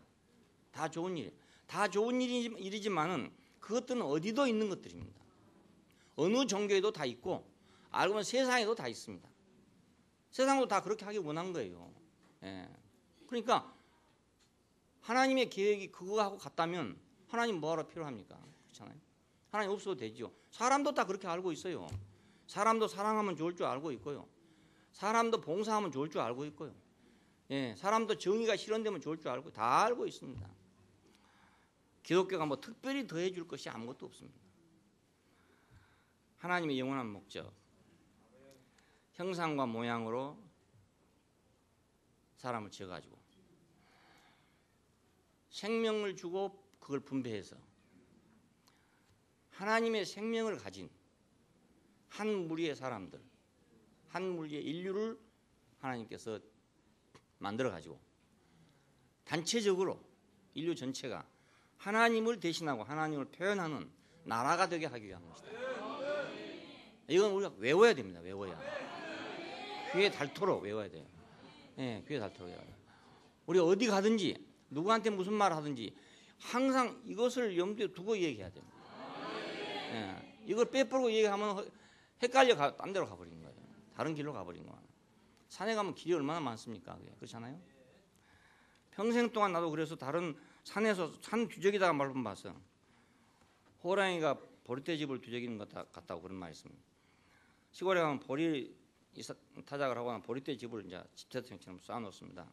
A: 다 좋은 일이지만은 그것들은 어디도 있는 것들입니다. 어느 종교에도 다 있고, 알고 보면 세상에도 다 있습니다. 세상도 다 그렇게 하기 원한 거예요. 예. 그러니까 하나님의 계획이 그거하고 같다면 하나님 뭐하러 필요합니까? 그렇잖아요. 하나님 없어도 되죠. 사람도 다 그렇게 알고 있어요. 사람도 사랑하면 좋을 줄 알고 있고요. 사람도 봉사하면 좋을 줄 알고 있고요. 예, 사람도 정의가 실현되면 좋을 줄 알고 다 알고 있습니다. 기독교가 뭐 특별히 더해줄 것이 아무것도 없습니다. 하나님의 영원한 목적, 형상과 모양으로 사람을 지어가지고 생명을 주고 그걸 분배해서 하나님의 생명을 가진 한 무리의 사람들, 한 무리의 인류를 하나님께서 만들어가지고 단체적으로 인류 전체가 하나님을 대신하고 하나님을 표현하는 나라가 되게 하기 위한 것이다. 이건 우리가 외워야 됩니다. 외워야. 귀에 닳도록 외워야 돼요. 예, 귀에 닳도록 외워야 돼요. 우리 어디 가든지 누구한테 무슨 말 하든지 항상 이것을 염두에 두고 얘기해야 됩니다. 예, 이걸 빼버리고 얘기하면 헷갈려 딴 데로 가버리는 거예요. 다른 길로 가버리는 거예요. 산에 가면 길이 얼마나 많습니까? 그렇잖아요. 평생 동안 나도 그래서 다른 산에서 산 뒤적이다가 말씀 봤어. 호랑이가 보리떼집을 뒤적이는 것 같다고 그런 말이 있습니다. 시골에 가면 보리 타작을 하고 나면 보리떼집을 이제 집태생처럼 쌓아놓습니다.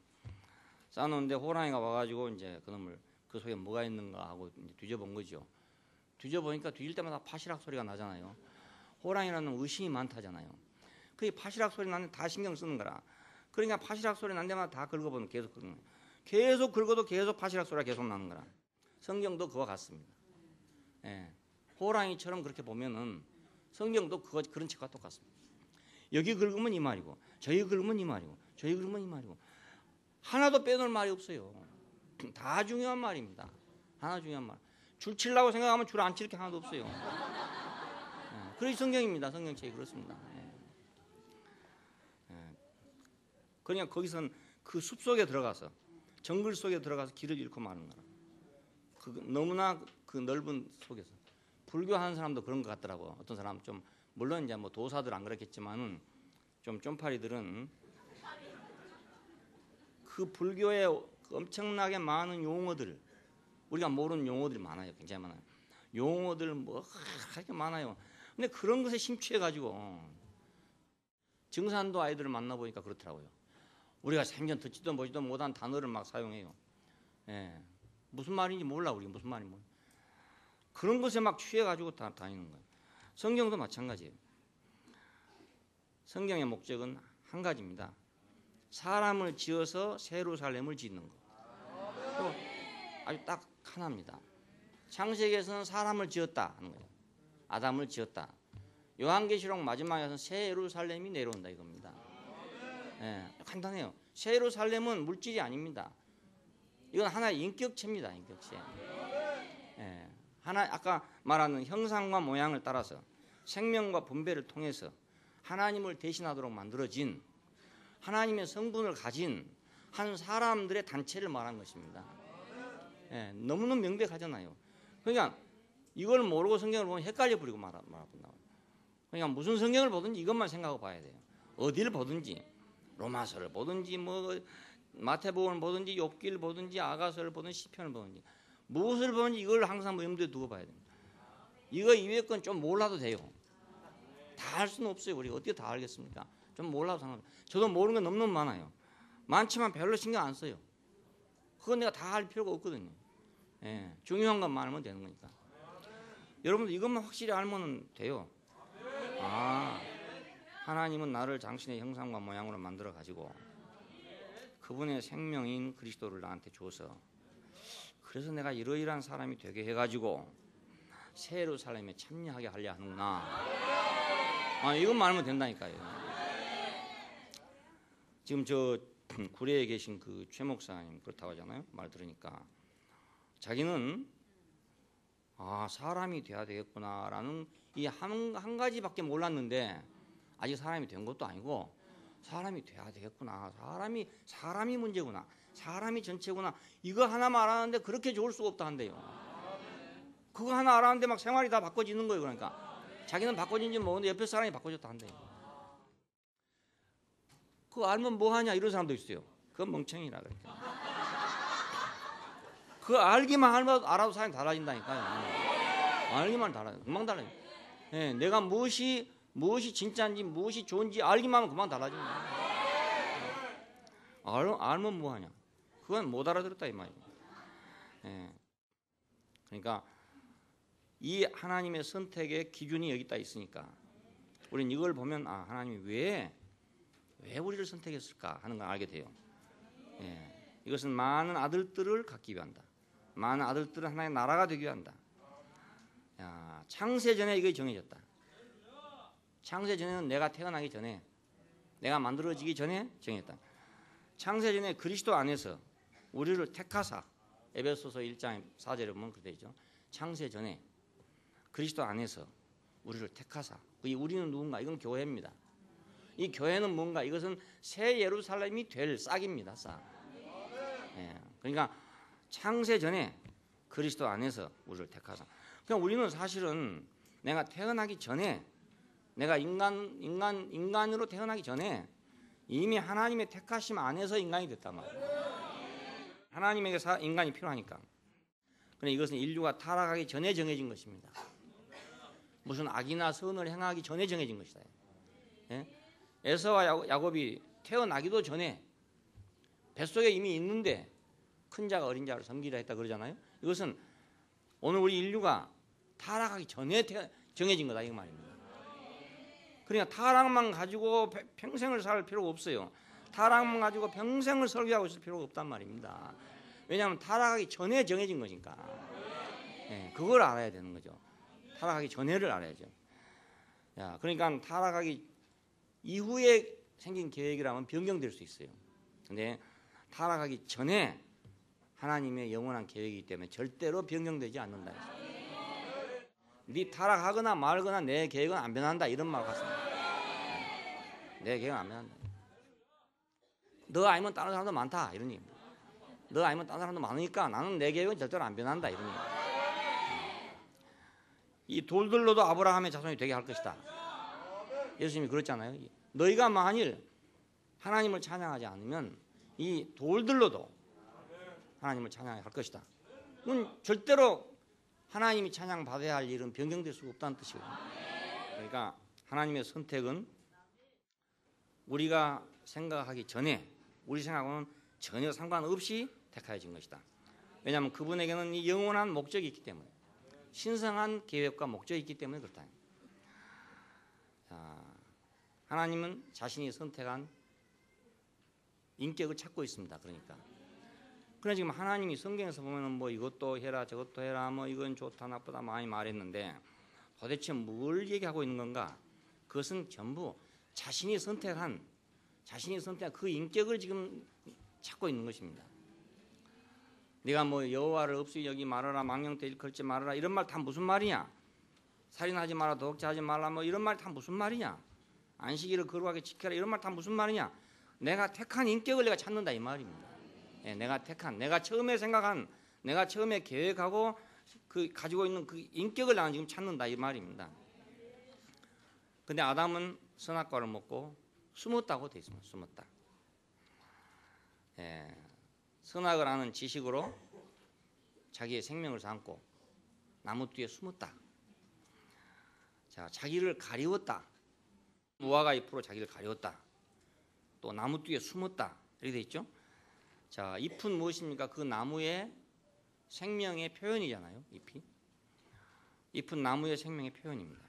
A: 쌓아놓는데 호랑이가 와가지고 이제 그놈을 그 속에 뭐가 있는가 하고 이제 뒤져본 거죠. 뒤져보니까 뒤질 때마다 파시락 소리가 나잖아요. 호랑이라는 의심이 많다잖아요. 그 파시락 소리 나는데 다 신경 쓰는 거라. 그러니까 파시락 소리 난 데마다 다 긁어보면 계속 긁는 거예요. 계속 긁어도 계속 파시락 소리가 계속 나는 거라. 성경도 그와 같습니다. 예. 호랑이처럼 그렇게 보면은 성경도 그런 책과 똑같습니다. 여기 긁으면 이 말이고 저기 긁으면 이 말이고 저기 긁으면 이 말이고 하나도 빼놓을 말이 없어요. 다 중요한 말입니다. 하나 중요한 말. 줄 치려고 생각하면 줄 안 칠 게 하나도 없어요. 예. 그래서 성경입니다. 성경책이 그렇습니다. 예. 예. 그냥 거기선 그 숲속에 들어가서 정글 속에 들어가서 길을 잃고 마는 거라. 너무나 그 넓은 속에서 불교하는 사람도 그런 것 같더라고. 어떤 사람 좀 물론 이제 뭐 도사들 안 그렇겠지만은 좀 쫌파리들은 그 불교의 엄청나게 많은 용어들 우리가 모르는 용어들이 많아요. 굉장히 많아요. 용어들 뭐 그렇게 많아요. 근데 그런 것에 심취해 가지고 증산도 아이들을 만나 보니까 그렇더라고요. 우리가 생전 듣지도 보지도 못한 단어를 막 사용해요. 예. 무슨 말인지 몰라. 우리 무슨 말인지 몰라. 그런 것에 막 취해가지고 다니는 거예요. 성경도 마찬가지예요. 성경의 목적은 한 가지입니다. 사람을 지어서 새 예루살렘을 짓는 거. 또 아주 딱 하나입니다. 창세기에서는 사람을 지었다 하는 거예요. 아담을 지었다. 요한계시록 마지막에서는 새 예루살렘이 내려온다 이겁니다. 예, 간단해요. 새 예루살렘은 물질이 아닙니다. 이건 하나의 인격체입니다. 인격체. 예, 하나 아까 말하는 형상과 모양을 따라서 생명과 분배를 통해서 하나님을 대신하도록 만들어진 하나님의 성분을 가진 한 사람들의 단체를 말한 것입니다. 예, 너무너무 명백하잖아요. 그러니까 이걸 모르고 성경을 보면 헷갈려 버리고 말아본다. 그러니까 무슨 성경을 보든지 이것만 생각하고 봐야 돼요. 어디를 보든지 로마서를 보든지 뭐 마태복음을 보든지 욥기를 보든지 아가서를 보든지 시편을 보든지 무엇을 보든지 이걸 항상 염두에 두고 봐야 됩니다. 이거 이외의 건 좀 몰라도 돼요. 다 할 수는 없어요. 우리가 어떻게 다 알겠습니까? 좀 몰라도 상관없어요. 저도 모르는 건 너무너무 많아요. 많지만 별로 신경 안 써요. 그건 내가 다 할 필요가 없거든요. 예, 중요한 것만 알면 되는 거니까. 여러분들 이것만 확실히 알면 돼요. 아, 하나님은 나를 당신의 형상과 모양으로 만들어 가지고 그분의 생명인 그리스도를 나한테 줘서 그래서 내가 이러이러한 사람이 되게 해가지고 새 예루살렘에 참여하게 하려 하는구나. 아, 이것만 알면 된다니까요. 지금 저 구례에 계신 그 최 목사님 그렇다고 하잖아요. 말 들으니까 자기는 아 사람이 돼야 되겠구나라는 이 한 가지밖에 몰랐는데 아직 사람이 된 것도 아니고 사람이 돼야 되겠구나. 사람이 문제구나. 사람이 전체구나. 이거 하나만 알았는데 그렇게 좋을 수가 없다 한대요. 그거 하나 알았는데 막 생활이 다 바꿔지는 거예요. 그러니까 자기는 바꿔진지 모르는데 옆에 사람이 바꿔줬다 한대요. 그거 알면 뭐하냐 이런 사람도 있어요. 그건 멍청이라 그러니까. 그거 알기만 알아도 사람이 달라진다니까요. 알기만 달라요. 금방 달라요. 예, 내가 무엇이 진짜인지 무엇이 좋은지 알기만 하면 금방 달라지는 거예요. 알면 뭐하냐. 그건 못 알아들었다 이 말이에요. 예. 그러니까 이 하나님의 선택의 기준이 여기다 있으니까 우리는 이걸 보면 아 하나님이 왜 우리를 선택했을까 하는 걸 알게 돼요. 예. 이것은 많은 아들들을 갖기 위한다. 많은 아들들은 하나의 나라가 되기 위한다. 야, 창세전에 이게 정해졌다. 창세전에는 내가 태어나기 전에 내가 만들어지기 전에 정했다. 창세전에 그리스도 안에서 우리를 택하사 에베소서 1장 4절에 보면 그렇게 되죠. 창세전에 그리스도 안에서 우리를 택하사. 이 우리는 누군가? 이건 교회입니다. 이 교회는 뭔가? 이것은 새 예루살렘이 될 싹입니다. 싹. 예, 그러니까 창세 전에 그리스도 안에서 우리를 택하사. 그냥 우리는 사실은 내가 태어나기 전에, 내가 인간으로 태어나기 전에 이미 하나님의 택하심 안에서 인간이 됐단 말이에요. 하나님에게 인간이 필요하니까. 그런데 이것은 인류가 타락하기 전에 정해진 것입니다. 무슨 악이나 선을 행하기 전에 정해진 것이다. 예? 에서와 야곱이 태어나기도 전에 뱃속에 이미 있는데 큰 자가 어린 자를 섬기라 했다 그러잖아요. 이것은 오늘 우리 인류가 타락하기 전에 정해진 거다 이 말입니다. 그러니까 타락만 가지고 평생을 살 필요가 없어요. 타락만 가지고 평생을 설교하고 있을 필요가 없단 말입니다. 왜냐하면 타락하기 전에 정해진 것이니까. 예, 그걸 알아야 되는 거죠. 타락하기 전에를 알아야죠. 야, 그러니까 타락하기 이후에 생긴 계획이라면 변경될 수 있어요. 근데 타락하기 전에 하나님의 영원한 계획이기 때문에 절대로 변경되지 않는다. 네 타락하거나 말거나 내 계획은 안 변한다 이런 말 같습니다. 내 계획은 안 변한다. 너 아니면 다른 사람도 많다 이런 얘기입니다. 너 아니면 다른 사람도 많으니까 나는 내 계획은 절대로 안 변한다 이런 얘기입니다. 이 돌들로도 아브라함의 자손이 되게 할 것이다. 예수님이 그랬잖아요. 너희가 만일 하나님을 찬양하지 않으면 이 돌들로도 하나님을 찬양할 것이다. 그건 절대로 하나님이 찬양받아야 할 일은 변경될 수가 없다는 뜻이거든요. 그러니까 하나님의 선택은 우리가 생각하기 전에, 우리 생각하고는 전혀 상관없이 택하여진 것이다. 왜냐하면 그분에게는 이 영원한 목적이 있기 때문에, 신성한 계획과 목적이 있기 때문에 그렇다. 자, 하나님은 자신이 선택한 인격을 찾고 있습니다. 그러니까 지금 하나님이 성경에서 보면은 뭐 이것도 해라 저것도 해라 뭐 이건 좋다 나쁘다 많이 말했는데 도대체 뭘 얘기하고 있는 건가? 그것은 전부 자신이 선택한 그 인격을 지금 찾고 있는 것입니다. 네가 뭐 여호와를 없이 여기 말하라, 망령되 일컬지 말아라 이런 말 다 무슨 말이냐? 살인하지 마라, 도둑질하지 말라 뭐 이런 말 다 무슨 말이냐? 안식일을 거룩하게 지켜라 이런 말 다 무슨 말이냐? 내가 택한 인격을 내가 찾는다 이 말입니다. 예, 내가 처음에 생각한, 내가 처음에 계획하고 그 가지고 있는 그 인격을 나는 지금 찾는다 이 말입니다. 근데 아담은 선악과를 먹고 숨었다고 돼 있습니다. 숨었다. 예, 선악을 아는 지식으로 자기의 생명을 삼고 나무 뒤에 숨었다. 자, 자기를 가리웠다. 무화과 잎으로 자기를 가리웠다. 또 나무 뒤에 숨었다. 이렇게 돼 있죠. 자, 잎은 무엇입니까? 그 나무의 생명의 표현이잖아요. 잎은 나무의 생명의 표현입니다.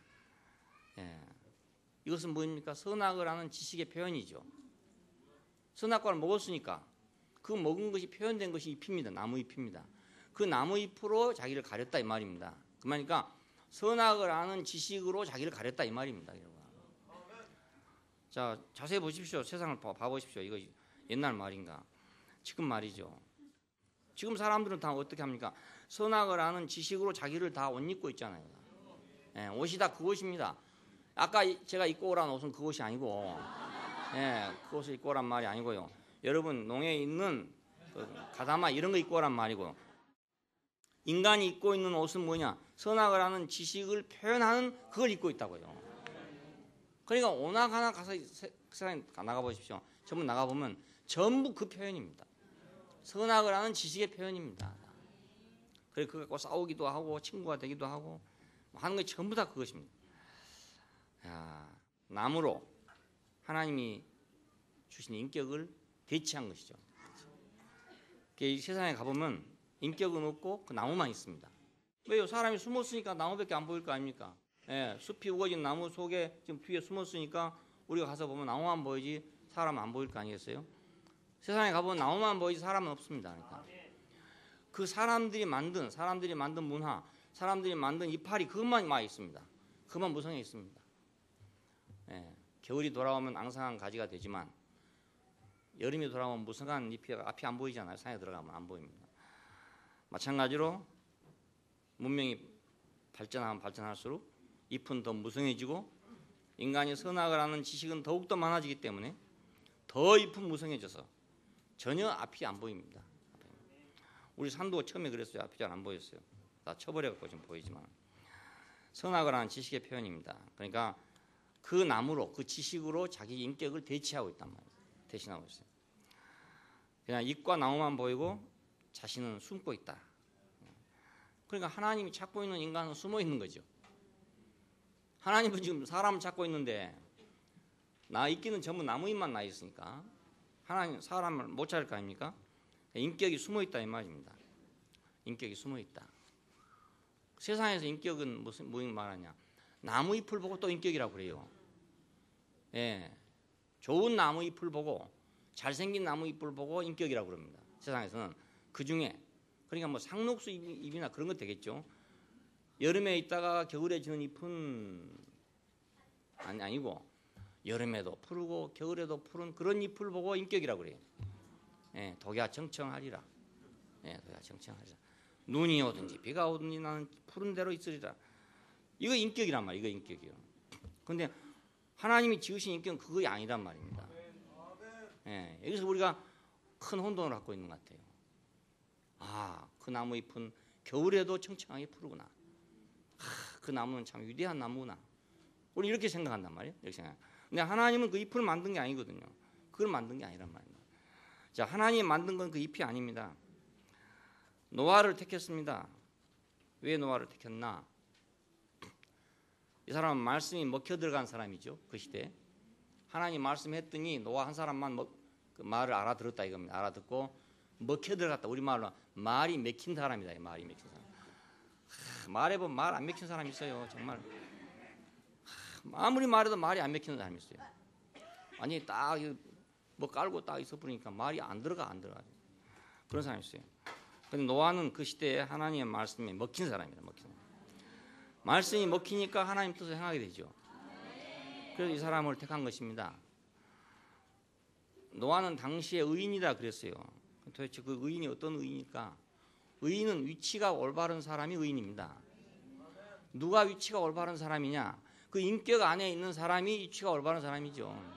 A: 예. 이것은 뭐입니까? 선악을 하는 지식의 표현이죠. 선악과를 먹었으니까 그 먹은 것이 표현된 것이 잎입니다. 나무 잎입니다. 그 나무 잎으로 자기를 가렸다 이 말입니다. 그러니까 선악을 아는 지식으로 자기를 가렸다 이 말입니다. 자, 자세히 보십시오. 세상을 봐보십시오. 이거 옛날 말인가? 지금 말이죠. 지금 사람들은 다 어떻게 합니까? 선악을 아는 지식으로 자기를 다 옷 입고 있잖아요. 예, 옷이 다 그것입니다. 아까 제가 입고 오란 옷은 그것이 아니고, 예, 그 옷을 입고 오란 말이 아니고요. 여러분 농에 있는 그 가다마 이런 거 입고 오란 말이고요. 인간이 입고 있는 옷은 뭐냐? 선악을 아는 지식을 표현하는 그걸 입고 있다고요. 그러니까 오나가나 가서 세상에 나가 보십시오. 전부 나가 보면 전부 그 표현입니다. 선악을 하는 지식의 표현입니다. 그래 그거 갖고 싸우기도 하고 친구가 되기도 하고 하는 게 전부 다 그것입니다. 야, 나무로 하나님이 주신 인격을 대체한 것이죠. 이 세상에 가보면 인격은 없고 그 나무만 있습니다. 왜요? 사람이 숨었으니까 나무밖에 안 보일 거 아닙니까? 예, 숲이 우거진 나무 속에 지금 뒤에 숨었으니까 우리가 가서 보면 나무만 보이지 사람은 안 보일 거 아니겠어요? 세상에 가보면 나무만 보이지 사람은 없습니다. 그러니까 그 사람들이 만든 문화, 사람들이 만든 이파리 그것만 막 있습니다. 그만 무성해 있습니다. 예, 겨울이 돌아오면 앙상한 가지가 되지만 여름이 돌아오면 무성한 잎이 앞이 안 보이잖아요. 산에 들어가면 안 보입니다. 마찬가지로 문명이 발전하면 발전할수록 잎은 더 무성해지고 인간이 선악을 하는 지식은 더욱더 많아지기 때문에 더 잎은 무성해져서 전혀 앞이 안 보입니다. 우리 산도 처음에 그랬어요. 앞이 잘 안 보였어요. 다 쳐버려갖고 지금 보이지만 선악을 하는 지식의 표현입니다. 그러니까 그 나무로 그 지식으로 자기 인격을 대체하고 있단 말이에요. 대신하고 있어요. 그냥 잎과 나무만 보이고 자신은 숨고 있다. 그러니까 하나님이 찾고 있는 인간은 숨어 있는 거죠. 하나님은 지금 사람을 찾고 있는데 나 있기는 전부 나무잎만 나 있으니까 하나님 사람을 못 찾을 거 아닙니까? 인격이 숨어 있다 이 말입니다. 인격이 숨어 있다. 세상에서 인격은 무슨 말하냐? 나무잎을 보고 또 인격이라고 그래요. 예, 좋은 나무잎을 보고 잘생긴 나무잎을 보고 인격이라고 그럽니다. 세상에서는 그 중에 그러니까 뭐 상록수 잎이나 그런 것 되겠죠. 여름에 있다가 겨울에 지는 잎은 아니고 여름에도 푸르고 겨울에도 푸른 그런 잎을 보고 인격이라고 그래요. 예, 독야 청청하리라. 예, 독야 청청하리라. 눈이 오든지 비가 오든지 나는 푸른 대로 있으리라. 이거 인격이란 말이에요. 이거 인격이요. 근데 하나님이 지으신 인격은 그거 아니란 말입니다. 예, 여기서 우리가 큰 혼돈을 갖고 있는 것 같아요. 아, 그 나무 잎은 겨울에도 청청하게 푸르구나. 아, 그 나무는 참 위대한 나무구나. 우리 이렇게 생각한단 말이에요. 이렇게 생각. 근데 하나님은 그 잎을 만든 게 아니거든요. 그걸 만든 게 아니란 말입니다. 자, 하나님이 만든 건 그 잎이 아닙니다. 노아를 택했습니다. 왜 노아를 택했나? 이 사람은 말씀이 먹혀 들어간 사람이죠. 그 시대에. 하나님 말씀했더니 노아 한 사람만 그 말을 알아들었다 이겁니다. 알아듣고 먹혀 들어갔다. 우리 말로 말이 맥힌 사람이다. 말이 맥힌 사람. 말해 보면 말 안 맥힌 사람이 있어요. 정말. 아무리 말해도 말이 안 맥히는 사람이 있어요. 아니 딱 뭐 깔고 딱 있어버리니까 말이 안 들어가. 그런 사람이 있어요. 근데 노아는 그 시대에 하나님의 말씀이 먹힌 사람이다. 먹힌 사람. 말씀이 먹히니까 하나님 뜻을 행하게 되죠. 그래서 이 사람을 택한 것입니다. 노아는 당시에 의인이다 그랬어요. 도대체 그 의인이 어떤 의인일까? 의인은 위치가 올바른 사람이 의인입니다. 누가 위치가 올바른 사람이냐? 그 인격 안에 있는 사람이 위치가 올바른 사람이죠.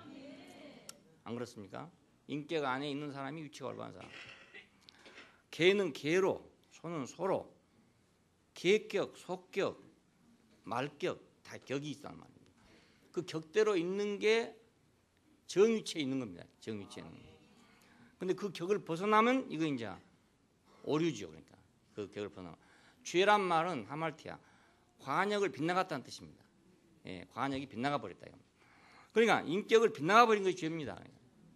A: 안 그렇습니까? 인격 안에 있는 사람이 위치가 올바른 사람. 개는 개로, 소는 소로, 개격, 속격, 말격 다 격이 있단 말입니다. 그 격대로 있는 게 정위치에 있는 겁니다. 정위치에 있는 거. 근데 그 격을 벗어나면 이거 이제 오류죠. 그러니까 그 격을 벗어나. 죄란 말은 하말티아 관역을 빗나갔다는 뜻입니다. 예, 관역이 빗나가 버렸다. 그러니까 인격을 빗나가 버린 것이 죄입니다.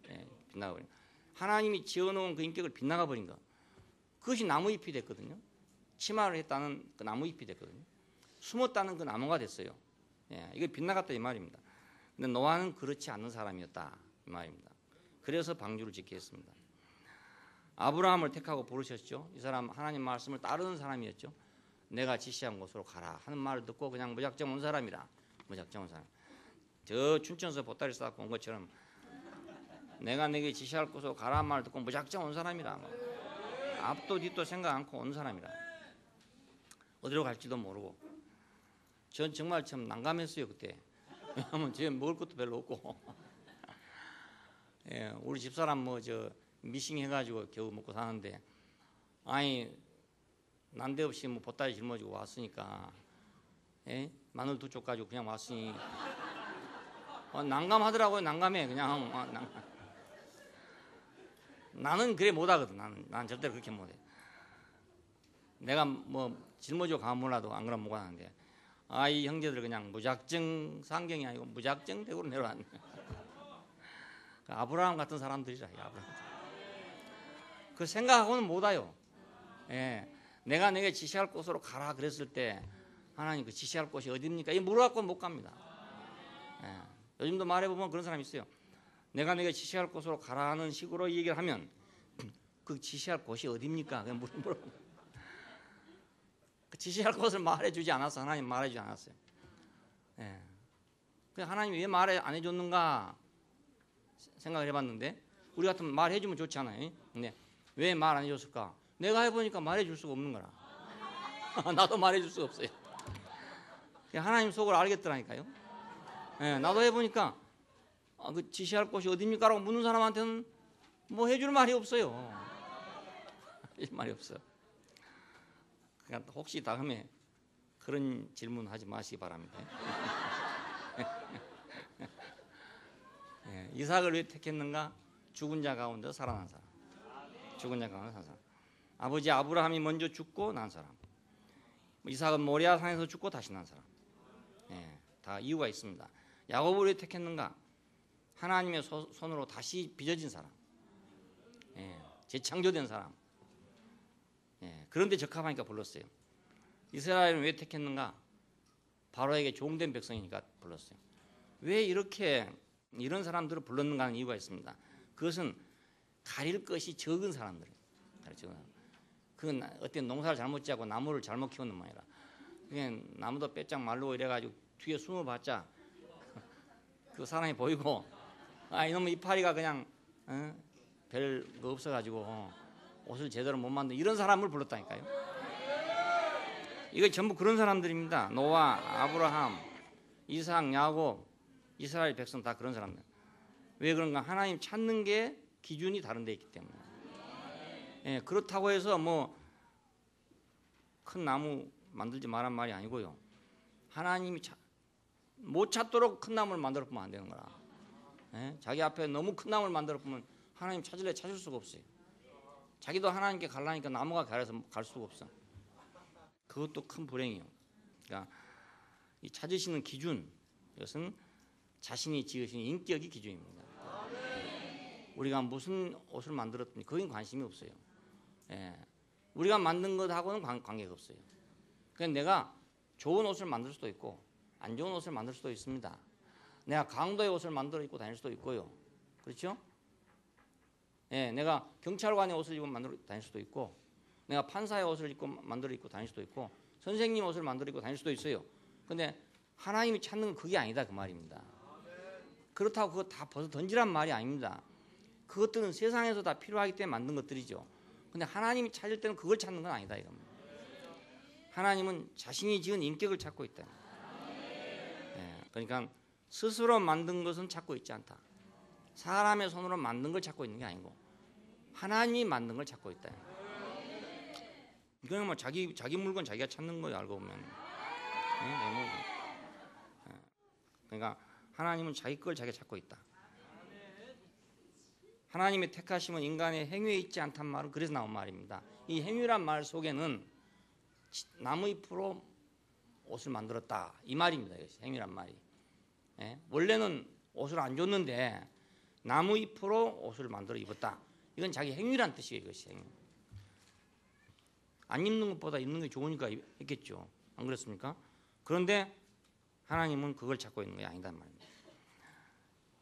A: 예, 빗나가 버린. 하나님이 지어놓은 그 인격을 빗나가 버린 것. 그것이 나무잎이 됐거든요. 치마를 했다는 그 나무잎이 됐거든요. 숨었다는 그 나무가 됐어요. 예, 이거 빗나갔다 이 말입니다. 근데 노아는 그렇지 않는 사람이었다 이 말입니다. 그래서 방주를 짓게 했습니다. 아브라함을 택하고 부르셨죠. 이 사람 하나님 말씀을 따르는 사람이었죠. 내가 지시한 곳으로 가라 하는 말을 듣고 그냥 무작정 온 사람이라. 무작정 온 사람. 저 춘천에서 보따리 싸고 온 것처럼 내가 내게 지시할 곳으로 가라 말을 듣고 무작정 온 사람이라. 앞도 뒤도 생각 않고 온 사람이라. 어디로 갈지도 모르고. 전 정말 참 난감했어요 그때. 왜냐하면 제 먹을 것도 별로 없고. 예, 우리 집사람 뭐 저 미싱 해가지고 겨우 먹고 사는데, 아니 난데없이 뭐 보따리 짊어지고 왔으니까, 예? 마늘 2쪽 가지고 그냥 왔으니 난감하더라고요. 난감해 그냥. 나는 그래 못하거든. 나는 절대로 그렇게 못해. 내가 뭐 짊어지고 가면 몰라도 안 그러면 못 가는데, 이 형제들 그냥 무작정 상경이 아니고 무작정 대구로 내려왔네. 아브라함 같은 사람들이라. 그 생각하고는 못 와요. 예, 내가 내게 지시할 곳으로 가라 그랬을 때 하나님 그 지시할 곳이 어디입니까? 이 물어갖고 못 갑니다. 예, 요즘도 말해보면 그런 사람이 있어요. 내가 내게 지시할 곳으로 가라는 식으로 얘기를 하면 그 지시할 곳이 어디입니까? 그냥 물어. 그 지시할 곳을 말해주지 않았어. 하나님 말해주지 않았어요. 예. 하나님이 왜 말을 안 해줬는가 생각을 해봤는데, 우리 같으면 말해주면 좋잖아요. 근데 왜 말 안 해줬을까? 내가 해보니까 말해줄 수가 없는 거라. 나도 말해줄 수가 없어요. 하나님 속을 알겠더라니까요. 예, 나도 해보니까 그 지시할 곳이 어디입니까라고 묻는 사람한테는 뭐 해줄 말이 없어요. 해줄 말이 없어. 그러니까 혹시 다음에 그런 질문 하지 마시기 바랍니다. 예, 이삭을 왜 택했는가? 죽은 자 가운데 살아난 사람. 죽은 자 가운데 살아난 사람. 아버지 아브라함이 먼저 죽고 난 사람. 이삭은 모리아 산에서 죽고 다시 난 사람. 예, 다 이유가 있습니다. 야곱을 왜 택했는가? 하나님의 손으로 다시 빚어진 사람. 예, 재창조된 사람. 예, 그런데 적합하니까 불렀어요. 이스라엘은 왜 택했는가? 바로에게 종된 백성이니까 불렀어요. 왜 이렇게 이런 사람들을 불렀는가 하는 이유가 있습니다. 그것은 가릴 것이 적은 사람들이에요. 그건 어떤 농사를 잘못 지하고 나무를 잘못 키우는 모양이라. 그냥 나무도 빼짝 말르고 이래가지고 뒤에 숨어봤자 그 사람이 보이고 이놈의 이파리가 그냥 별거 없어가지고 옷을 제대로 못 만든 이런 사람을 불렀다니까요. 이거 전부 그런 사람들입니다. 노아, 아브라함, 이삭, 야곱, 이스라엘 백성 다 그런 사람들. 왜 그런가? 하나님 찾는 게 기준이 다른 데 있기 때문에. 예, 그렇다고 해서 뭐 큰 나무 만들지 말란 말이 아니고요. 하나님이 못 찾도록 큰 나무를 만들어 보면 안 되는 거라. 예? 자기 앞에 너무 큰 나무를 만들어 보면 하나님 찾을래 찾을 수가 없어요. 자기도 하나님께 가려니까 나무가 가려서 갈 수가 없어. 그것도 큰 불행이에요. 그러니까 이 찾으시는 기준, 이것은 자신이 지으신 인격이 기준입니다. 우리가 무슨 옷을 만들었든지 거긴 관심이 없어요. 예. 우리가 만든 것하고는 관계가 없어요. 그러니까 내가 좋은 옷을 만들 수도 있고 안 좋은 옷을 만들 수도 있습니다. 내가 강도의 옷을 만들어 입고 다닐 수도 있고요. 그렇죠? 예, 내가 경찰관의 옷을 입고 만들어 다닐 수도 있고 내가 판사의 옷을 입고 만들어 입고 다닐 수도 있고 선생님 옷을 만들어 입고 다닐 수도 있어요. 근데 하나님이 찾는 건 그게 아니다 그 말입니다. 그렇다고 그거 다 벗어 던지란 말이 아닙니다. 그것들은 세상에서 다 필요하기 때문에 만든 것들이죠. 근데 하나님이 찾을 때는 그걸 찾는 건 아니다 이겁니다. 하나님은 자신이 지은 인격을 찾고 있다. 예, 그러니까 스스로 만든 것은 찾고 있지 않다. 사람의 손으로 만든 걸 찾고 있는 게 아니고 하나님이 만든 걸 찾고 있다. 이거는 뭐 자기 물건 자기가 찾는 거예요. 알고 보면. 예, 내 물건. 예, 그러니까 하나님은 자기 걸 자기가 찾고 있다. 하나님의 택하심은 인간의 행위에 있지 않단 말은 그래서 나온 말입니다. 이 행위란 말 속에는 나무잎으로 옷을 만들었다 이 말입니다. 행위란 말이. 예? 원래는 옷을 안 줬는데 나무잎으로 옷을 만들어 입었다. 이건 자기 행위란 뜻이에요. 이것이 행위. 안 입는 것보다 입는 게 좋으니까 입겠죠. 안 그렇습니까? 그런데 하나님은 그걸 찾고 있는 게 아니단 말입니다.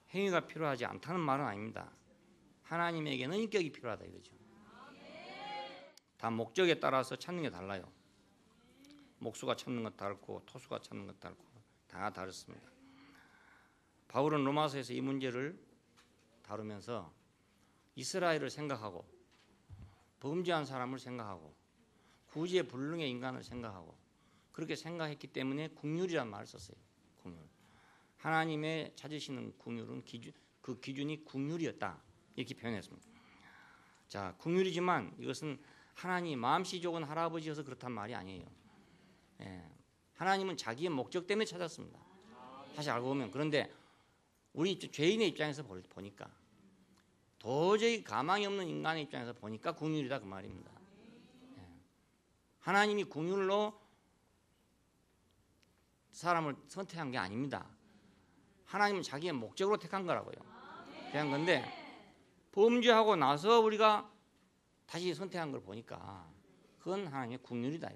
A: 행위가 필요하지 않다는 말은 아닙니다. 하나님에게는 인격이 필요하다 이거죠. 다 목적에 따라서 찾는 게 달라요. 목수가 찾는 것 다르고 토수가 찾는 것 다르고 다 다릅니다. 바울은 로마서에서 이 문제를 다루면서 이스라엘을 생각하고 범죄한 사람을 생각하고 구지의 불능의 인간을 생각하고 그렇게 생각했기 때문에 긍휼이라는 말을 썼어요. 긍휼. 하나님의 찾으시는 긍휼은 그 기준이 긍휼이었다. 이렇게 표현했습니다. 자, 긍휼이지만 이것은 하나님 마음씨 좋은 할아버지여서 그렇단 말이 아니에요. 예, 하나님은 자기의 목적 때문에 찾았습니다. 사실 알고 보면. 그런데 우리 죄인의 입장에서 보니까 도저히 가망이 없는 인간의 입장에서 보니까 긍휼이다 그 말입니다. 예, 하나님이 긍휼로 사람을 선택한 게 아닙니다. 하나님은 자기의 목적으로 택한 거라고요. 그런 건데 범죄하고 나서 우리가 다시 선택한 걸 보니까 그건 하나님의 긍휼이다.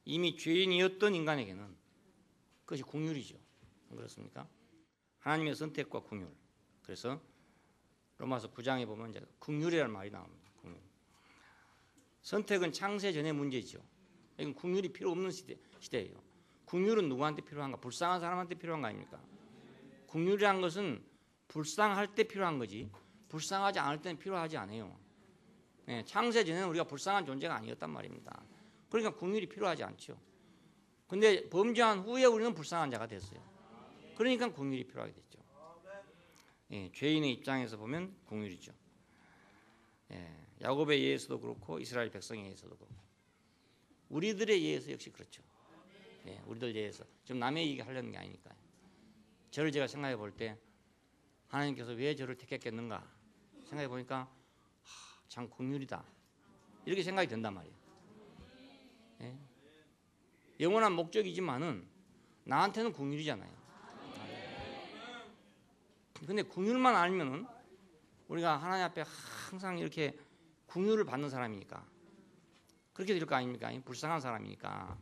A: 이미 죄인이었던 인간에게는 그것이 긍휼이죠. 그렇습니까? 하나님의 선택과 긍휼. 그래서 로마서 9장에 보면 이제 긍휼이라는 말이 나옵니다. 긍휼. 선택은 창세 전의 문제죠. 이건 긍휼이 필요 없는 시대예요. 긍휼은 누구한테 필요한가? 불쌍한 사람한테 필요한 거 아닙니까? 긍휼이라는 것은 불쌍할 때 필요한 거지 불쌍하지 않을 때는 필요하지 않아요. 예, 창세 전에는 우리가 불쌍한 존재가 아니었단 말입니다. 그러니까 긍휼이 필요하지 않죠. 근데 범죄한 후에 우리는 불쌍한 자가 됐어요. 그러니까 긍휼이 필요하게 됐죠. 예, 죄인의 입장에서 보면 긍휼이죠. 예, 야곱에 의해서도 그렇고 이스라엘 백성에 의해서도 그렇고 우리들에 의해서 역시 그렇죠. 예, 우리들 의해서 지금 남의 얘기 하려는 게 아니니까요. 저를 제가 생각해 볼 때 하나님께서 왜 저를 택했겠는가 생각해 보니까 참 긍휼이다 이렇게 생각이 된단 말이에요. 예? 영원한 목적이지만은 나한테는 긍휼이잖아요. 근데 긍휼만 알면은 우리가 하나님 앞에 항상 이렇게 긍휼을 받는 사람이니까 그렇게 될 거 아닙니까? 불쌍한 사람이니까.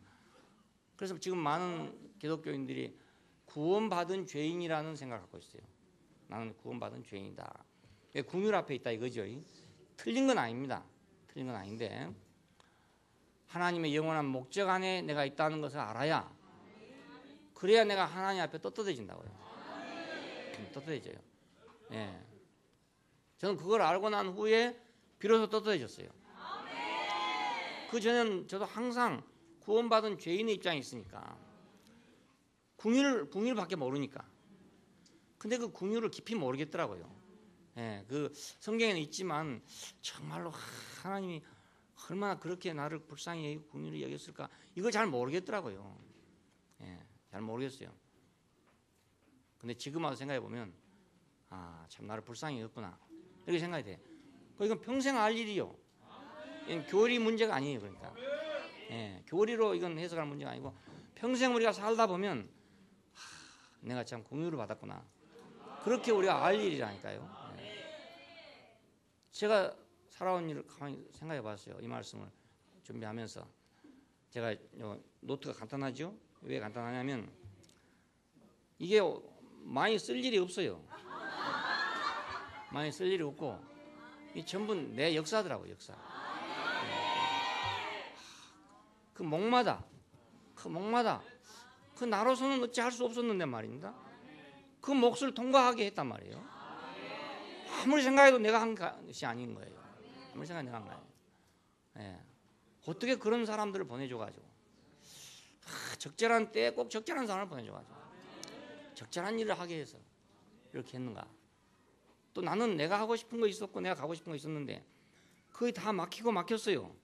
A: 그래서 지금 많은 기독교인들이 구원받은 죄인이라는 생각을 갖고 있어요. 나는 구원받은 죄인이다. 긍휼 앞에 있다 이거죠. 틀린 건 아닙니다. 틀린 건 아닌데 하나님의 영원한 목적 안에 내가 있다는 것을 알아야 그래야 내가 하나님 앞에 떳떳해진다고요. 떳떳해져요. 예. 저는 그걸 알고 난 후에 비로소 떳떳해졌어요. 그 전에는 저도 항상 구원받은 죄인의 입장에 있으니까 긍휼밖에 모르니까. 근데 그 긍휼을 깊이 모르겠더라고요. 예, 그 성경에는 있지만 정말로 하나님이 얼마나 그렇게 나를 불쌍히 여기고 긍휼히 여겼을까 이걸 잘 모르겠더라고요. 예, 잘 모르겠어요. 근데 지금 와서 생각해 보면 참 나를 불쌍히 여겼구나 이렇게 생각이 돼. 이건 평생 알 일이요. 이건 교리 문제가 아니에요. 그러니까 예, 교리로 이건 해석할 문제가 아니고 평생 우리가 살다 보면 내가 참 긍휼을 받았구나 그렇게 우리가 알 일이라니까요. 예. 제가 살아온 일을 가만히 생각해 봤어요. 이 말씀을 준비하면서 제가 노트가 간단하죠. 왜 간단하냐면 이게 많이 쓸 일이 없어요. 많이 쓸 일이 없고 이 전부 내 역사더라고요. 역사. 그 목마다 그 나로서는 어찌 할 수 없었는데 말입니다. 그 몫을 통과하게 했단 말이에요. 아무리 생각해도 내가 한 것이 아닌 거예요. 아무리 생각해도 내가 한 거예요. 예. 어떻게 그런 사람들을 보내줘가지고 적절한 때에 꼭 적절한 사람을 보내줘가지고 적절한 일을 하게 해서 이렇게 했는가. 또 나는 내가 하고 싶은 거 있었고 내가 가고 싶은 거 있었는데 그게 다 막혔어요.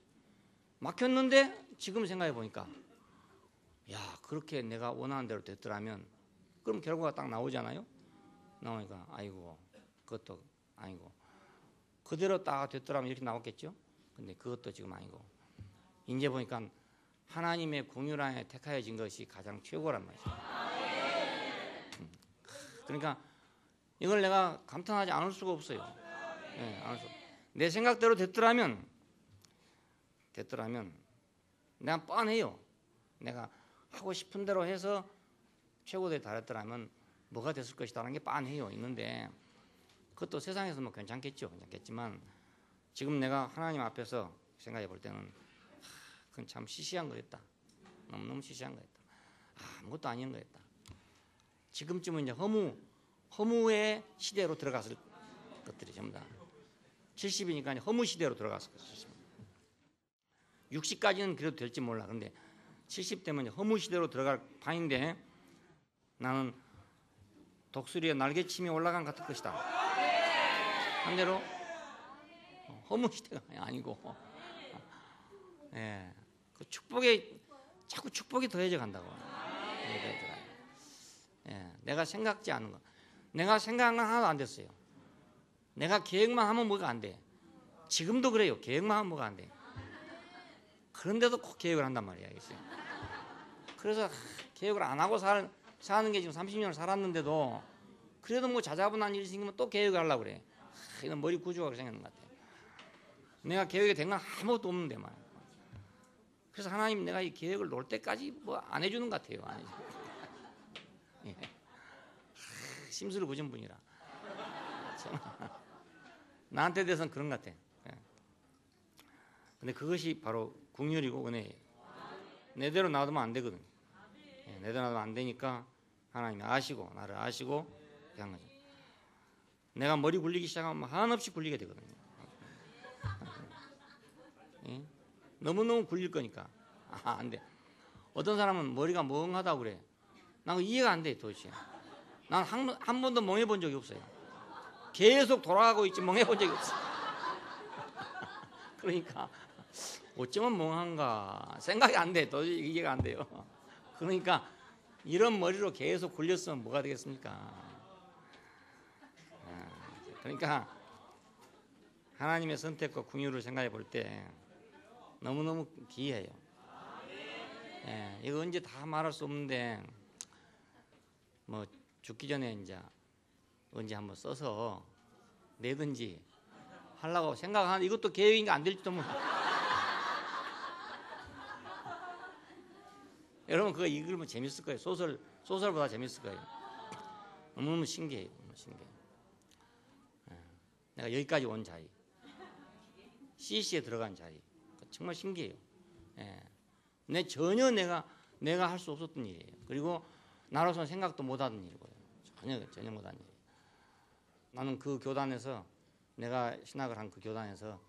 A: 막혔는데 지금 생각해 보니까 야 그렇게 내가 원하는 대로 됐더라면 그럼 결과가 딱 나오잖아요. 나오니까 아이고 그것도 아니고 그대로 딱 됐더라면 이렇게 나왔겠죠. 근데 그것도 지금 아니고 이제 보니까 하나님의 긍휼 안에 택하여진 것이 가장 최고란 말이죠. 그러니까 이걸 내가 감탄하지 않을 수가 없어요. 네, 내 생각대로 됐더라면 내가 뻔해요. 내가 하고 싶은 대로 해서 최고대에 달했더라면 뭐가 됐을 것이다라는 게 뻔해요. 있는데 그것도 세상에서 뭐 괜찮겠지만 지금 내가 하나님 앞에서 생각해 볼 때는 그건 참 시시한 거였다. 너무 시시한 거였다. 아무것도 아닌 거였다. 지금쯤은 이제 허무의 시대로 들어갔을 것들이 전부 다 70이니까 허무 시대로 들어갔을 것입니다. 60까지는 그래도 될지 몰라. 근데 70대면 허무 시대로 들어갈 판인데 나는 독수리의 날개침이 올라간 같을 것이다. 반대로 허무 시대가 아니고 예, 그 축복에 자꾸 축복이 더해져 간다고. 예, 내가 생각지 않은 거. 내가 생각한 건 하나도 안 됐어요. 내가 계획만 하면 뭐가 안 돼. 지금도 그래요. 계획만 하면 뭐가 안 돼. 그런데도 꼭 계획을 한단 말이야. 알겠어요? 그래서 계획을 안 하고 사는 게 지금 30년을 살았는데도 그래도 뭐 자자분한 일이 생기면 또 계획을 하려고 그래. 이런 머리 구조가 생기는 것 같아. 내가 계획이 된 건 아무것도 없는데 말이야. 그래서 하나님 내가 이 계획을 놓을 때까지 뭐 안 해주는 것 같아요. 안 해주는. 예. 심술을 부진 분이라. 나한테 대해서는 그런 것 같아. 예. 근데 그것이 바로 긍휼이고 은혜예요. 내대로 놔두면 안 되거든. 예, 내대로 놔두면 안 되니까 하나님이 아시고 나를 아시고 그렇게 한 거죠. 내가 머리 굴리기 시작하면 한없이 굴리게 되거든요. 예? 너무너무 굴릴 거니까 안 돼. 어떤 사람은 머리가 멍하다고 그래. 난 이해가 안 돼 도대체. 난 한 번도 멍해 본 적이 없어요. 계속 돌아가고 있지 멍해 본 적이 없어. 그러니까 어쩌면 멍한가 생각이 안 돼. 도저히 이해가 안 돼요. 그러니까 이런 머리로 계속 굴렸으면 뭐가 되겠습니까? 그러니까 하나님의 선택과 궁유를 생각해 볼 때 너무너무 기이해요. 예, 이거 언제 다 말할 수 없는데 뭐 죽기 전에 이제 언제 한번 써서 내든지 하려고 생각하는데 이것도 계획이 안 될지도 몰라. 여러분 그거 읽으면 재밌을 거예요. 소설보다 재밌을 거예요. 너무너무 신기해요. 너무 신기해요. 내가 여기까지 온 자리, CC에 들어간 자리, 정말 신기해요. 전혀 내가 할 수 없었던 일이에요. 그리고 나로서는 생각도 못하던 일이고요. 전혀 못하는 일이에요. 나는 그 교단에서 내가 신학을 한 그 교단에서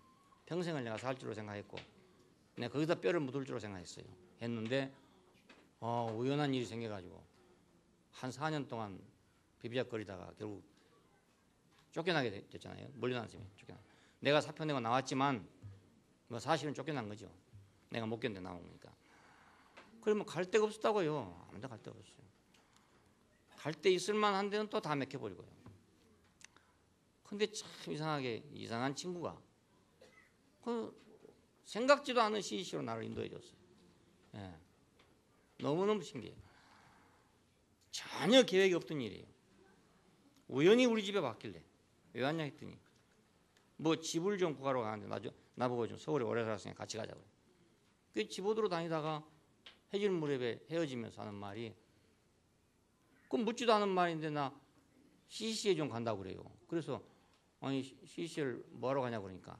A: 평생을 내가 살 줄로 생각했고, 내가 거기다 뼈를 묻을 줄로 생각했어요. 했는데 우연한 일이 생겨가지고 한 4년 동안 비비작거리다가 결국 쫓겨나게 됐잖아요. 물러난 셈이 쫓겨나. 내가 사표 내고 나왔지만 뭐 사실은 쫓겨난 거죠. 내가 못 견뎌 나온 거니까. 그러면 갈 데가 없었다고요. 아무데 갈 데가 없어요. 갈 데 있을 만한 데는 또 다 맥혀버리고요. 근데 참 이상하게 이상한 친구가 생각지도 않은 CC로 나를 인도해 줬어요. 예. 너무너무 신기해요. 전혀 계획이 없던 일이에요. 우연히 우리 집에 왔길래 왜 왔냐 했더니 뭐 집을 좀 구하러 가는데 나보고 좀 서울에 오래 살았으니까 같이 가자고. 그 집어들어 다니다가 해질 무렵에 헤어지면서 하는 말이 그럼 묻지도 않은 말인데 나 CC에 좀 간다고 그래요. 그래서 아니 CC를 뭐하러 가냐고 그러니까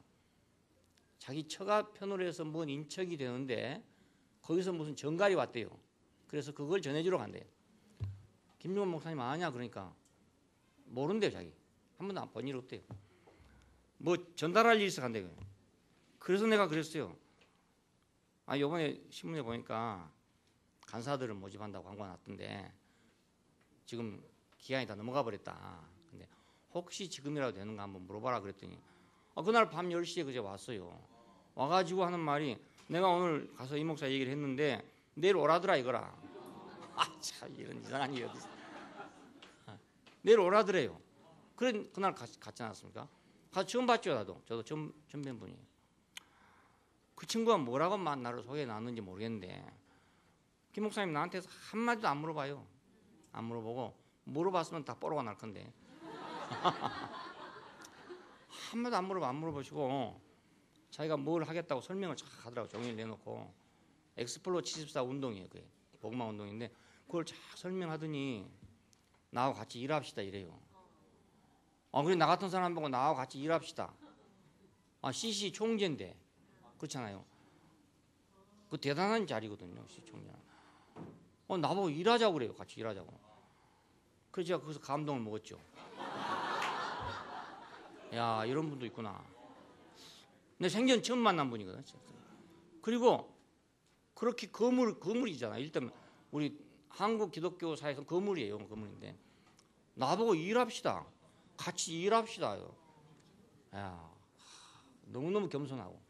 A: 자기 처가 편으로 해서 뭔 인척이 되는데 거기서 무슨 정갈이 왔대요. 그래서 그걸 전해주러 간대요. 김종원 목사님 아냐 그러니까 모른대요. 자기 한 번도 본 일 없대요. 뭐 전달할 일이 있어 간대요. 그래서 내가 그랬어요. 요번에 신문에 보니까 간사들을 모집한다고 광고가 났던데 지금 기한이 다 넘어가 버렸다. 근데 혹시 지금이라도 되는가 한번 물어봐라 그랬더니 그날 밤 10시에 그제 왔어요. 와가지고 하는 말이 내가 오늘 가서 이 목사 얘기를 했는데 내일 오라더라 이거라. 참 이런 이상한 일이 어디 있어. 내일 오라더래요. 그래 그날 갔지 않았습니까? 가서 처음 봤죠. 저도 처음 뵌 분이에요. 그 친구가 뭐라고 나를 소개 나눴는지 모르겠는데 김 목사님 나한테서 한마디도 안 물어봐요. 안 물어보고 물어봤으면 다 뽀로가 날 건데 한마디도 안 물어보시고 자기가 뭘 하겠다고 설명을 쫙 하더라고. 종이를 내놓고 엑스플로 74 운동이에요. 그게 복마 운동인데 그걸 쫙 설명하더니 나하고 같이 일합시다 이래요. 그래 나 같은 사람 보고 나하고 같이 일합시다. CC 총재인데 그렇잖아요. 그 대단한 자리거든요. CC 총재. 나보고 일하자고 그래요. 같이 일하자고. 그래서 제가 거기서 감동을 먹었죠. 야 이런 분도 있구나. 내 생전 처음 만난 분이거든. 그리고 그렇게 거물이잖아. 일단 우리 한국 기독교 사회에서 거물이에요. 거물인데 나보고 일합시다. 같이 일합시다. 야 너무너무 겸손하고.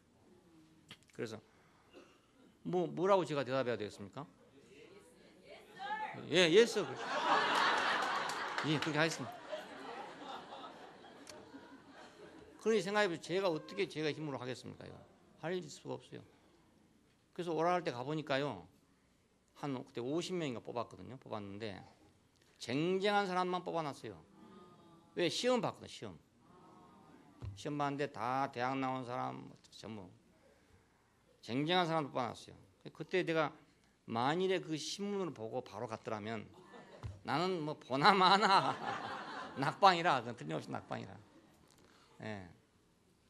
A: 그래서 뭐라고 제가 대답해야 되겠습니까? 예, 예스. 예, 그렇게 하겠습니다. 그러니 생각해보세요. 제가 어떻게 제가 힘으로 하겠습니까? 할 수가 없어요. 그래서 오라할 때 가보니까요. 한 그때 50명인가 뽑았거든요. 뽑았는데 쟁쟁한 사람만 뽑아놨어요. 왜? 시험 봤거든. 시험 봤는데 다 대학 나온 사람 전부 쟁쟁한 사람 뽑아놨어요. 그때 내가 만일에 그 신문을 보고 바로 갔더라면 나는 뭐 보나마나 낙방이라. 그건 틀림없이 낙방이라. 예,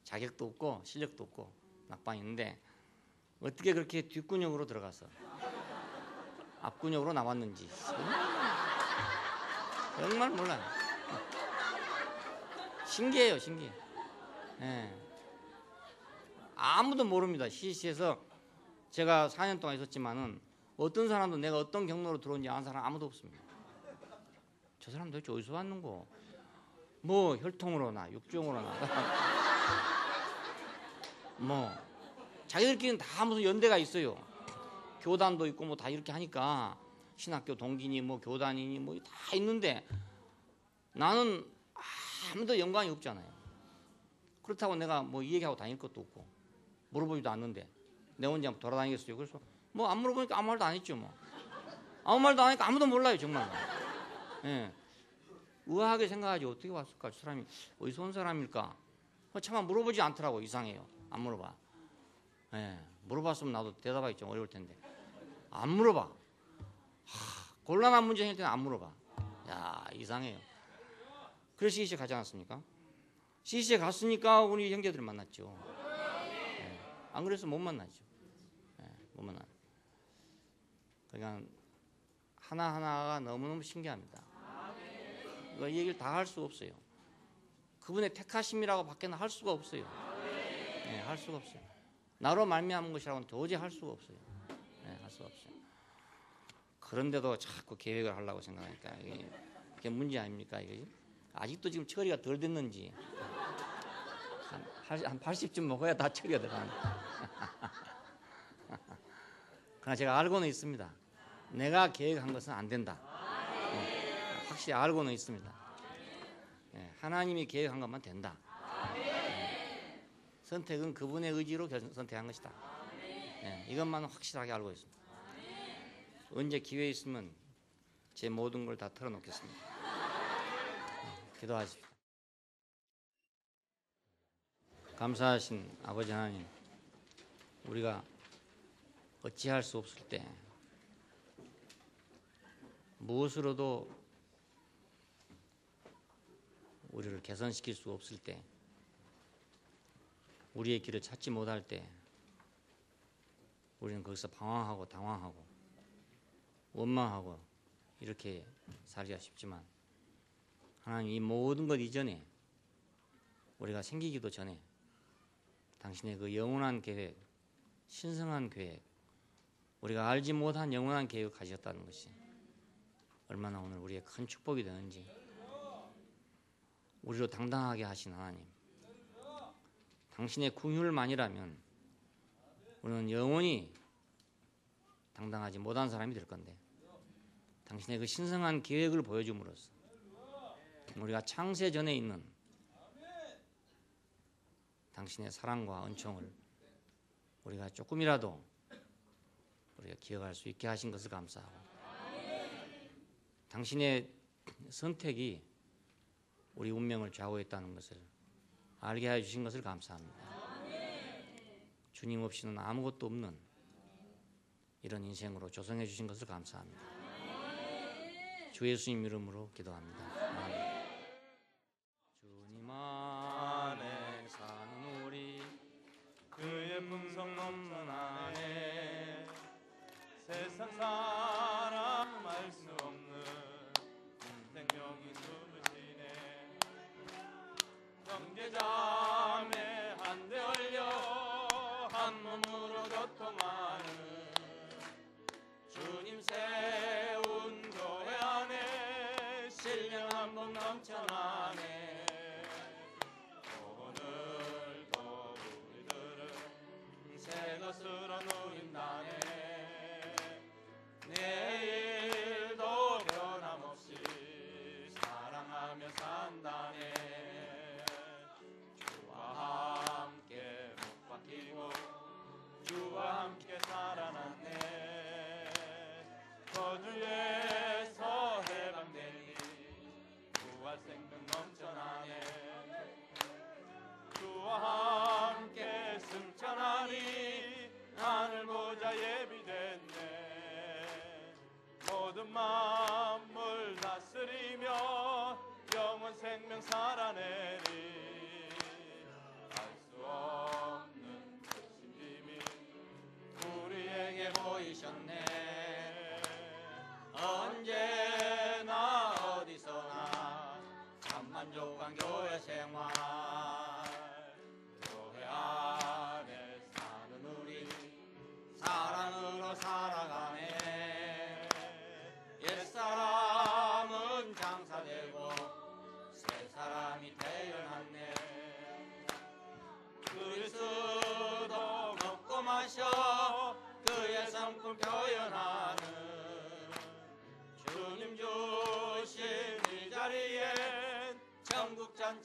A: 자격도 없고 실력도 없고 낙방인데 어떻게 그렇게 뒷근육으로 들어가서 앞근육으로 나왔는지 정말 몰라요. 신기해요. 신기해. 예. 아무도 모릅니다. CC에서 제가 4년 동안 있었지만은 어떤 사람도 내가 어떤 경로로 들어온지 아는 사람 아무도 없습니다. 저 사람 도대체 어디서 왔는고? 뭐 혈통으로나 육종으로나 뭐 자기들끼리는 다 무슨 연대가 있어요. 교단도 있고 뭐 다 이렇게 하니까 신학교 동기니 뭐 교단이니 뭐 다 있는데 나는 아무도 연관이 없잖아요. 그렇다고 내가 뭐 이 얘기하고 다닐 것도 없고 물어보지도 않는데 내 혼자 돌아다니겠어요. 그래서 뭐 안 물어보니까 아무 말도 안 했죠. 뭐 아무 말도 안 하니까 아무도 몰라요 정말. 예. 우아하게 생각하지 어떻게 왔을까? 저 사람이 어디서 온 사람일까? 차마 물어보지 않더라고. 이상해요. 안 물어봐. 예. 물어봤으면 나도 대답하기 좀 어려울 텐데 안 물어봐. 곤란한 문제 생길 때는 안 물어봐. 야, 이상해요. 그래서 CC에 가지 않았습니까? CC에 갔으니까 우리 형제들을 만났죠. 예. 안 그래서 못 만나죠. 예. 못 만나. 그러니까 하나하나가 너무너무 신기합니다. 이 얘기를 다 할 수 없어요. 그분의 택하심이라고 밖에는 할 수가 없어요. 네, 할 수가 없어요. 나로 말미암은 것이라고는 도저히 할 수가 없어요. 네, 할 수가 없어요. 그런데도 자꾸 계획을 하려고 생각하니까 이게 문제 아닙니까? 이게 아직도 지금 처리가 덜 됐는지 한 80쯤 먹어야 다 처리가 들어가는. 그러나 제가 알고는 있습니다. 내가 계획한 것은 안 된다. 네, 확실히 알고는 있습니다. 네, 하나님이 계획한 것만 된다. 네, 선택은 그분의 의지로 선택한 것이다. 네, 이것만 확실하게 알고 있습니다. 언제 기회 있으면 제 모든 걸 다 털어놓겠습니다. 네, 기도하십시오. 감사하신 아버지 하나님, 우리가 어찌할 수 없을 때 무엇으로도 우리를 개선시킬 수 없을 때 우리의 길을 찾지 못할 때 우리는 거기서 방황하고 당황하고 원망하고 이렇게 살기가 쉽지만 하나님 이 모든 것 이전에 우리가 생기기도 전에 당신의 그 영원한 계획, 신성한 계획, 우리가 알지 못한 영원한 계획을 가지셨다는 것이 얼마나 오늘 우리의 큰 축복이 되는지 우리로 당당하게 하신 하나님, 당신의 긍휼만이라면 우리는 영원히 당당하지 못한 사람이 될 건데 당신의 그 신성한 계획을 보여줌으로써 우리가 창세 전에 있는 당신의 사랑과 은총을 우리가 조금이라도 우리가 기억할 수 있게 하신 것을 감사하고 당신의 선택이 우리 운명을 좌우했다는 것을 알게 해주신 것을 감사합니다. 주님 없이는 아무것도 없는 이런 인생으로 조성해 주신 것을 감사합니다. 주 예수님 이름으로 기도합니다. 아멘. 주님 안에 사는 우리
B: 그의 풍성 넘는 안에 세상 사람 알 수 없는 생명이 숨으시네. 형제자매 한데 얼려 한 몸으로 교통하는 주님 세운 교회 안에 신령한 복 넘쳐나네. 오늘도 우리들은 새 것으로 누린다네. 내일도 변함없이 사랑하며 산다네. 주와 함께 못 박히고 주와 함께 살아났네. 거주에서 해방되니 부활 생명 넘쳐나네. 주와 함께 승천하니 하늘 보좌 예비됐네. 모든 만물 다스리며 영원 생명 살아내리. 알 수 없는 크신 비밀 우리에게 보이셨네. 언제나 어디서나 참만족한 교회 생활. 교회 안에 사는 우리 사랑으로 살아가네.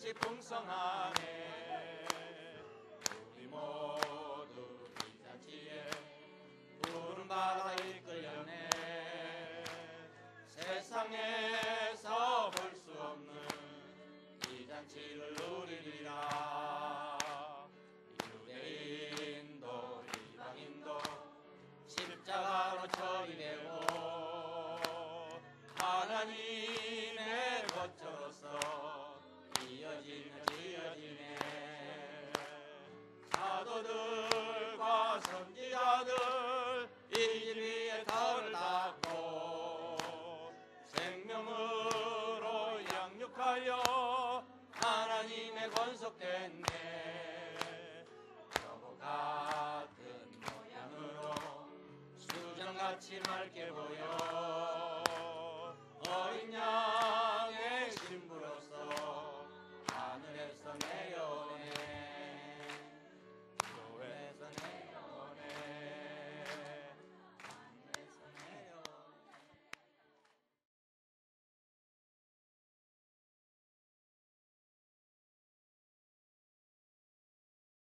B: 같이 풍성하네. 우리 모두 이 잔치에 푸른 바다 이끌려네. 세상에서 볼 수 없는 이 잔치를 누리리라. 유대인도 이방인도 십자가로 처리되고 하나님의 거처로서 지어지네. 사도들과 선지자들 이 길 위에 터를 닦고 생명으로 양육하여 하나님의 건속됐네. 여보 같은 모양으로 수정같이 맑게 보여